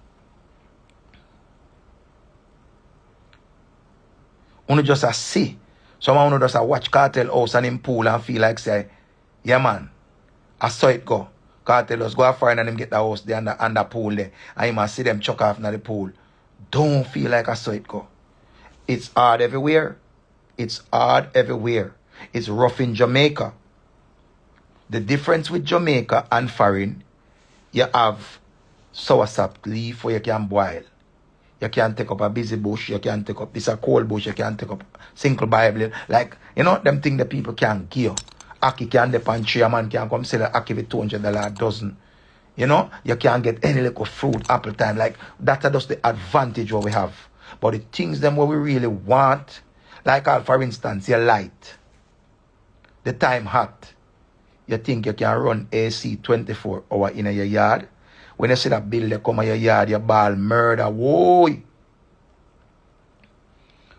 One just a see. Someone just a watch Cartel house and in pool and feel like say, yeah man, I saw it go. Cartel just go foreign and him get the house there and the pool there. And you must see them chuck off in the pool. Don't feel like I saw it go. It's hard everywhere. It's hard everywhere. It's rough in Jamaica. The difference with Jamaica and foreign, you have soursop leaf where you can boil. You can take up a busy bush, you can take up this a cold bush, you can take up single Bible. Like, them thing that people can give. Aki can depend tree, a man can come sell an aki with $200 a dozen. You can get any little fruit, apple time. Like, that's just the advantage what we have. But the things them what we really want, like for instance, your light. The time hot. You think you can run AC 24 hours in your yard. When you see that bill they come in your yard, you ball murder. Whoa!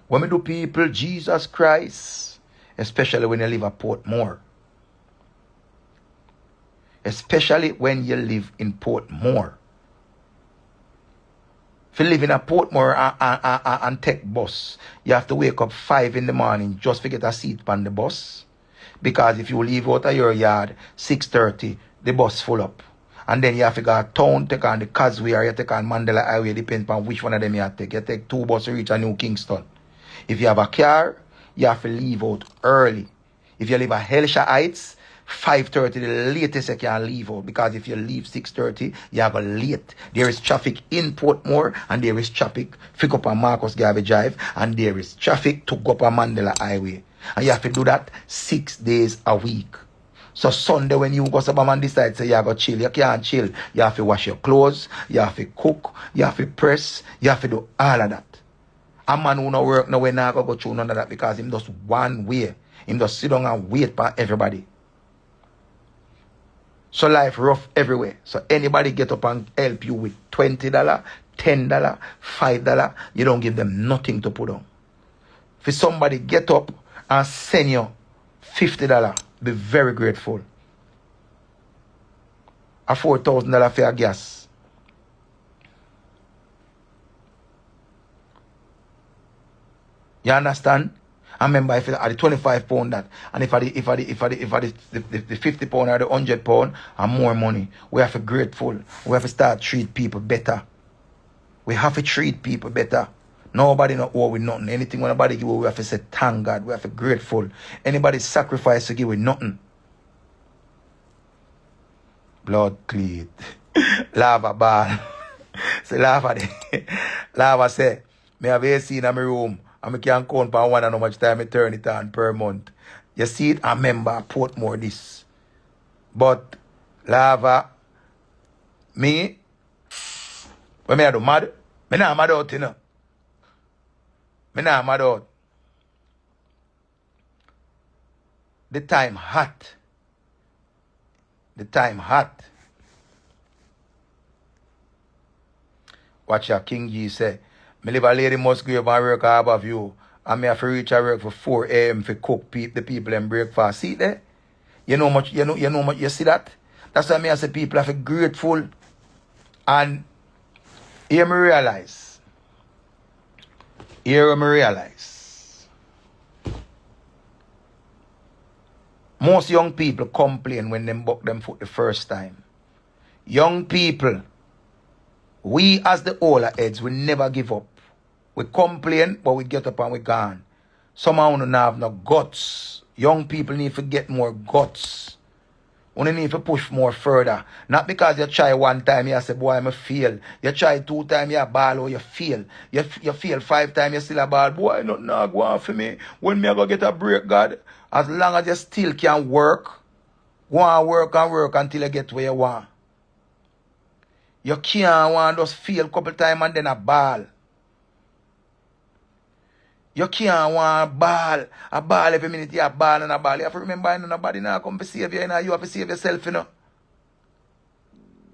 When we do people, Jesus Christ, especially when you live at Portmore. Especially when you live in Portmore. If you live in a Portmore and take bus, you have to wake up 5 in the morning just to get a seat on the bus. Because if you leave out of your yard 6:30, the bus full up. And then you have to go to town, take on the Causeway or you take on Mandela Highway, depends on which one of them you take. You take 2 buses to reach a New Kingston. If you have a car, you have to leave out early. If you live at Hellshire Heights, 5:30 the latest you can leave out, because if you leave 6:30 you have a late. There is traffic in Portmore and there is traffic pick up on Marcus Garvey Drive and there is traffic to go up on Mandela Highway, and you have to do that 6 days a week. So Sunday when you go somewhere and decide say you have to chill, you can't chill. You have to wash your clothes, you have to cook, you have to press, you have to do all of that. A man who no work no way now go through none of that, because him just one way. Him just sit down and wait for everybody. So life rough everywhere. So anybody get up and help you with $20, $10, $5, you don't give them nothing to put on. If somebody get up and send you $50, be very grateful. A $4,000 for your gas. You understand? I remember if I the 25 pound that, and if I the 50 pound or the 100 pound and more money, we have to be grateful. We have to start treat people better. We have to treat people better. Nobody not owe with nothing. Anything when nobody give, we have to say thank God. We have to be grateful. Anybody sacrifice to give with nothing. Blood clean. Lava ball. Say lava there. Lava say, me have AC in my room and I can count per one and how much time I turn it on per month. You see it, I remember Portmore this. But lava, me, when I do mad, me not mad out, you know. Me not mad out. The time hot. The time hot. Watch your King G say, me live a lady Musgrave and work Harbour View. And me have to reach a work for 4 a.m. for cook the people and breakfast. See there? You know much, you see that? That's why me I say people have to be grateful. And here me realize. Most young people complain when them buck them foot the first time. Young people, we as the older heads, we never give up. We complain, but we get up and we gone. Somehow we don't have no guts. Young people need to get more guts. We need to push more further. Not because you try one time, you say, boy, I fail. You try 2 times, you ball or you fail. You fail 5 times, you still a ball. Boy, nothing not go on for me. When me I go get a break, God, as long as you still can work, go and work and work until you get where you want. You can't want just fail a couple times and then a ball. You can't want a ball every minute, you a ball and a ball. You have to remember, nobody now come to save you, you have to save yourself, you know.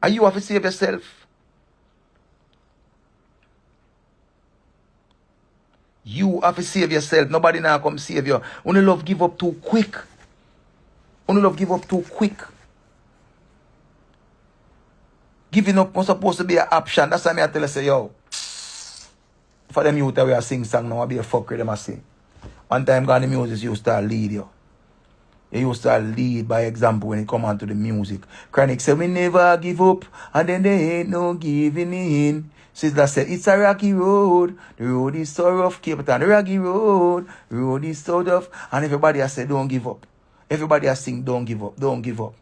And you have to save yourself. You have to save yourself. Nobody now come save you. Only love give up too quick. Giving up was supposed to be an option. That's why I tell you, say, yo, for them youth that we are sing song now, I be a fuck with them I sing. One time God the music used to lead you. You used to lead by example when it come on to the music. Chronic said we never give up and then there ain't no giving in. Sister said it's a rocky road. The road is so rough, Cape Town. The rocky road. The road is so rough. And everybody has said don't give up. Everybody has sing don't give up. Don't give up.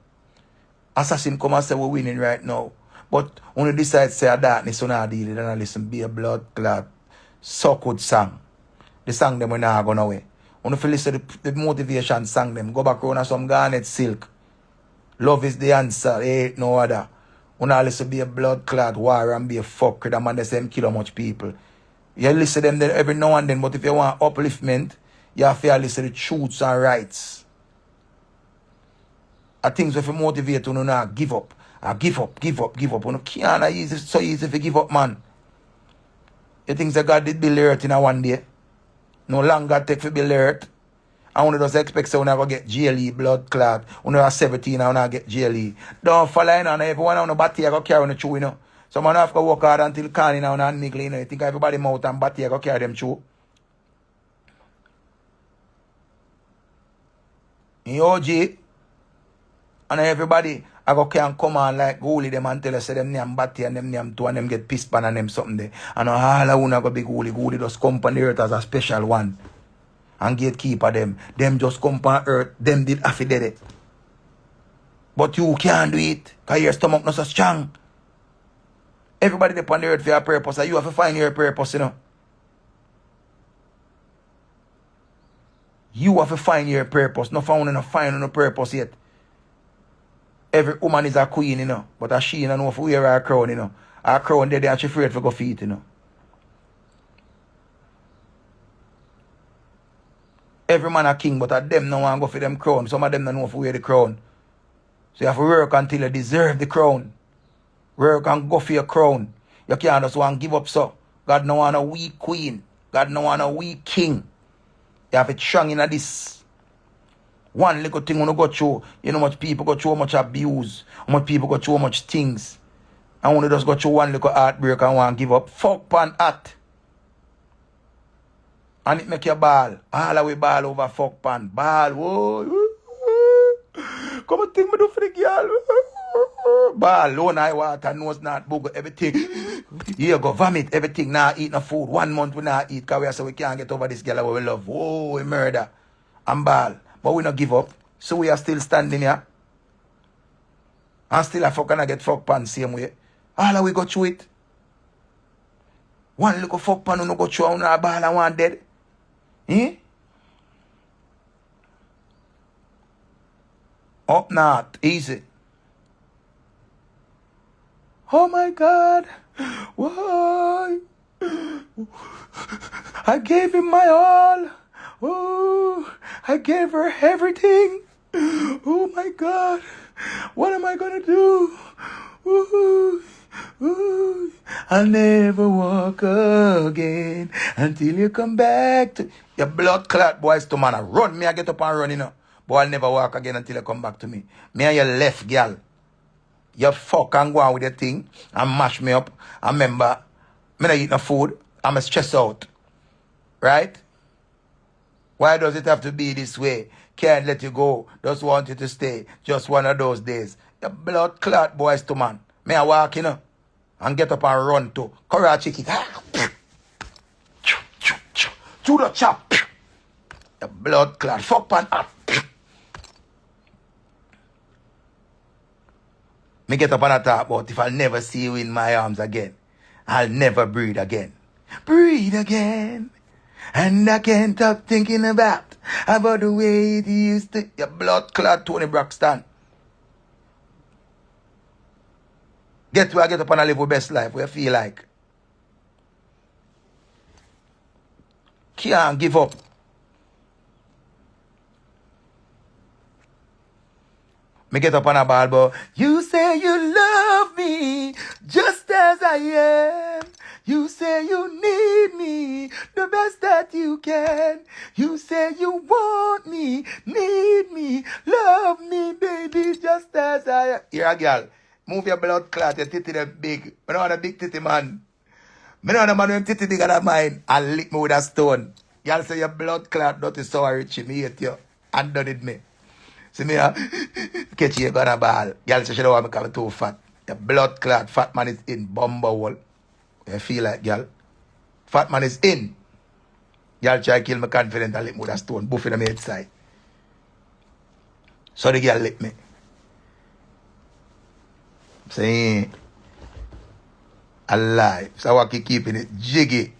Assassin come and say we're winning right now. But when you decide to say a darkness, so now deal it and listen, be a blood clot. So good song. The song them when I go away. When you listen to the motivation song them, go back around some garnet silk. Love is the answer, there ain't no other. When I listen to be a blood clot war and be a fuck with them and the same kill much people. You listen to them every now and then, but if you want upliftment, you have to listen to truths and rights. Things if you motivate you not give up. Give up. You can't so easy to give up, man. You think that God did build the earth in a one day? No longer take to build the earth. And when you just expect so when I go get GLE, blood clot. When you are 17 and I get GLE. Don't follow in on everyone on the batty I go carry on the chew, you know. So man have to work hard until can now and niggle, you know. You think everybody mouth and batty I go carry them chew. In OG, and everybody I go can come on like goalie them and tell us say them name batty and them name two and them get pissed pan and them something there. And all I wanna go be goalie just come on the earth as a special one. And gatekeeper them just come on earth, them did half did it. But you can't do it, because your stomach not so strong. Everybody upon the earth for a purpose, and you have to find your purpose, you know. You have to find your purpose, not found no find no purpose yet. Every woman is a queen, you know, but she don't know if we wear her crown, you know. Her crown there and she afraid to go feet, you know. Every man a king, but them no want to go for them crown. Some of them don't know if we wear the crown. So you have to work until you deserve the crown. Work and go for your crown. You can't just want to give up so. God no want a weak queen. God no want a weak king. You have to strong in this. One little thing when you go through, you know how much people go through, how much abuse, how much people go through, how much things. And when you just go through one little heartbreak and want to give up, fuck pan at. And it make you ball. All the way ball over fuck pan. Ball, whoa. Come on, think me do for the girl. Ball, low night water, nose not booger, everything. Here go vomit, everything. Now eat no food. 1 month we not eat because we say we can't get over this girl we love. Whoa, we murder. And ball. But we not give up. So we are still standing here. And still I fucking I get fuck pan same way. All of we go through it. One little fuck pan no go through on a ball and one dead. Eh? Up north, easy. Oh my God. Why? I gave him my all. Oh, I gave her everything. Oh my God. What am I gonna do? Ooh, ooh. I'll never walk again until you come back to your blood clot boys to man. Run me, I get up and run, you know. But I'll never walk again until you come back to me. Me and your left girl. You fuck and go on with your thing and mash me up. I remember, me not eat no food. I'm stressed out. Right? Why does it have to be this way? Can't let you go. Just want you to stay. Just one of those days. The blood clot boys to man. Me I walk, you know, and get up and run too. Karachi kick. To the chop. The blood clot. Fuck pan up. Me get up and I talk about if I'll never see you in my arms again. I'll never breathe again. Breathe again. And I can't stop thinking about the way it used to. Your blood clot Tony Braxton. Get where I get up and I live my best life where I feel like. Can't give up. Me get up on a ball, but you say you love me just as I am. You say you need me the best that you can. You say you want me, need me, love me, baby, just as I am. Here a girl, move your blood clot, your titty them big. I don't want a big titty man. I don't want a man with titty bigger than mine. And lick me with a stone. Y'all say your blood clot dirty so Richie, me hate you. And done it me. See me, catch you gonna ball. Girl say she don't want me because I'm too fat. The blood clot, fat man is in bumble. You feel like, girl? Fat man is in. Girl try to kill me confident and lick me with a stone, buffing on my head side. So the girl lick me. Saying, alive. So I keep keeping it jiggy.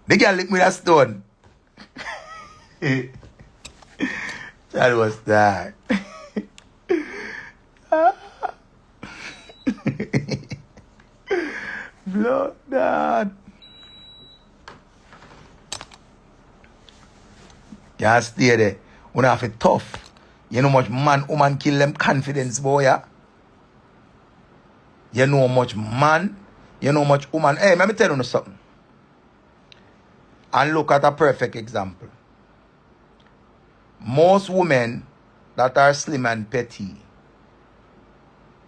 The girl lick me with a stone. That was that. Blood dad. You stay there. When I feel tough. You know how much man, woman kill them confidence, boy, yeah? You know how much man, you know how much woman. Hey, let me tell you something. And look at a perfect example. Most women that are slim and petty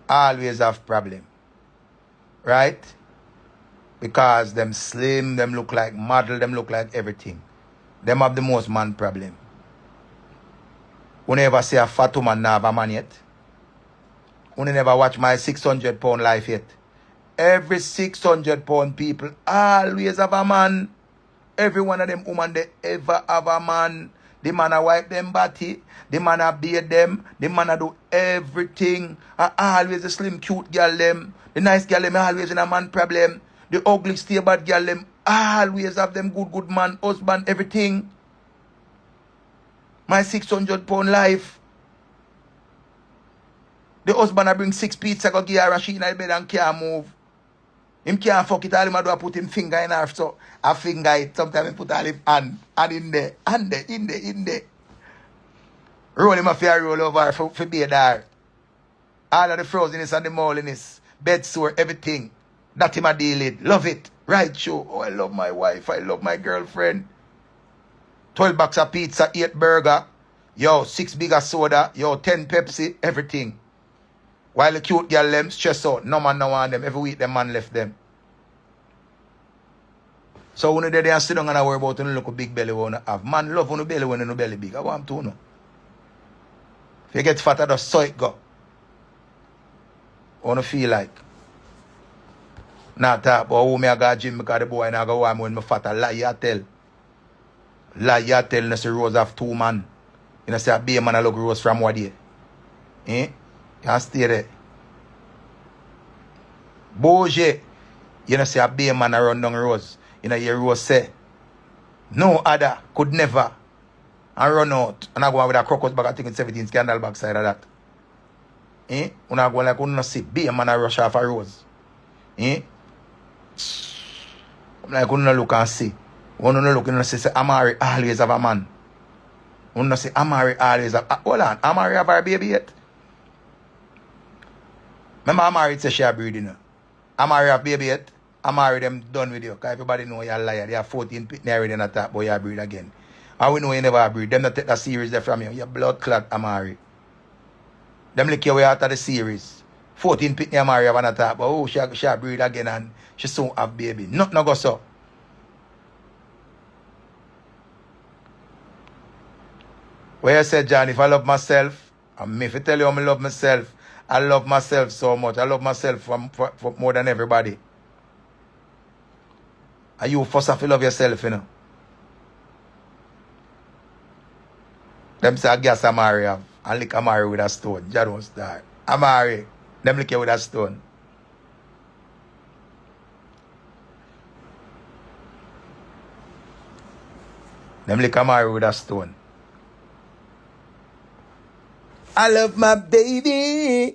always have problem. Right? Because them slim, them look like model, them look like everything. Them have the most man problem. You never see a fat woman now have a man yet. You never watch my 600-pound life yet. Every 600-pound people always have a man. Every one of them woman they ever have a man. The man a wipe them body. The man a bathe them. The man a do everything. Always a slim cute girl them. The nice girl them always in a man problem. The ugly stay bad girl them always have them good man, husband, everything. My 600-pound life. The husband a bring 6 pizza go give her and she in the bed and can't move. Him can't fuck it all him a do a put him finger in her so a finger it. Sometimes he put all him hand in there. In there. Roll him a fair roll over for be there. All of the frozenness and the moliness. Bed sore, everything. That him a deal it. Love it. Right show. Oh, I love my wife. I love my girlfriend. 12 box of pizza, 8 burger. Yo, 6 bigger soda. Yo, 10 Pepsi. Everything. While the cute girl them stress out. No man no want them. Every week them man left them. So when they sit down and worry about when look a big belly when you have. Man love when you belly when you belly big. I want to know. If you get fatter, just so it go. Wanna feel like. Not talk about who me I got gym because the boy and I go warm when me fat. Lie you tell. Lie you tell. Nasi Rose have 2 man. You know, say a beer man a look rose from what day. Eh? You can stay there. Boje, you know, say a beer man a run down rose. You know, your rose say, no other could never and run out. And I go out with a crocus bag, I think it's 17 scandal backside of that. Eh? When I go like, you know, see beer man a rush off a rose. Eh? I'm like, you know, look and see. You know, look and say, Amari always have a man. You know, say, Amari always have... hold on, Amari have her baby yet? Remember Amari say she a breed, you know. Amari have baby yet? Amari them done with you. Because everybody know you're a liar. They have 14 pitney already in the top, but you breed again. And we know you never breed. Them not take the series there from you. You're blood clot Amari. Them lick your way out of the series. 14 pitney Amari have on the top, but oh, she a breed again and she soon have baby. Nothing no go so. Where you said, John, if I love myself, and if I tell you I love myself, I love myself so much. I love myself for more than everybody. And you first have to love yourself, you know. Them say I guess Amari have. And lick Amari with a stone. Jah don't start. Amari, them lick you with a stone. Them lick Amari with a stone. I love my baby.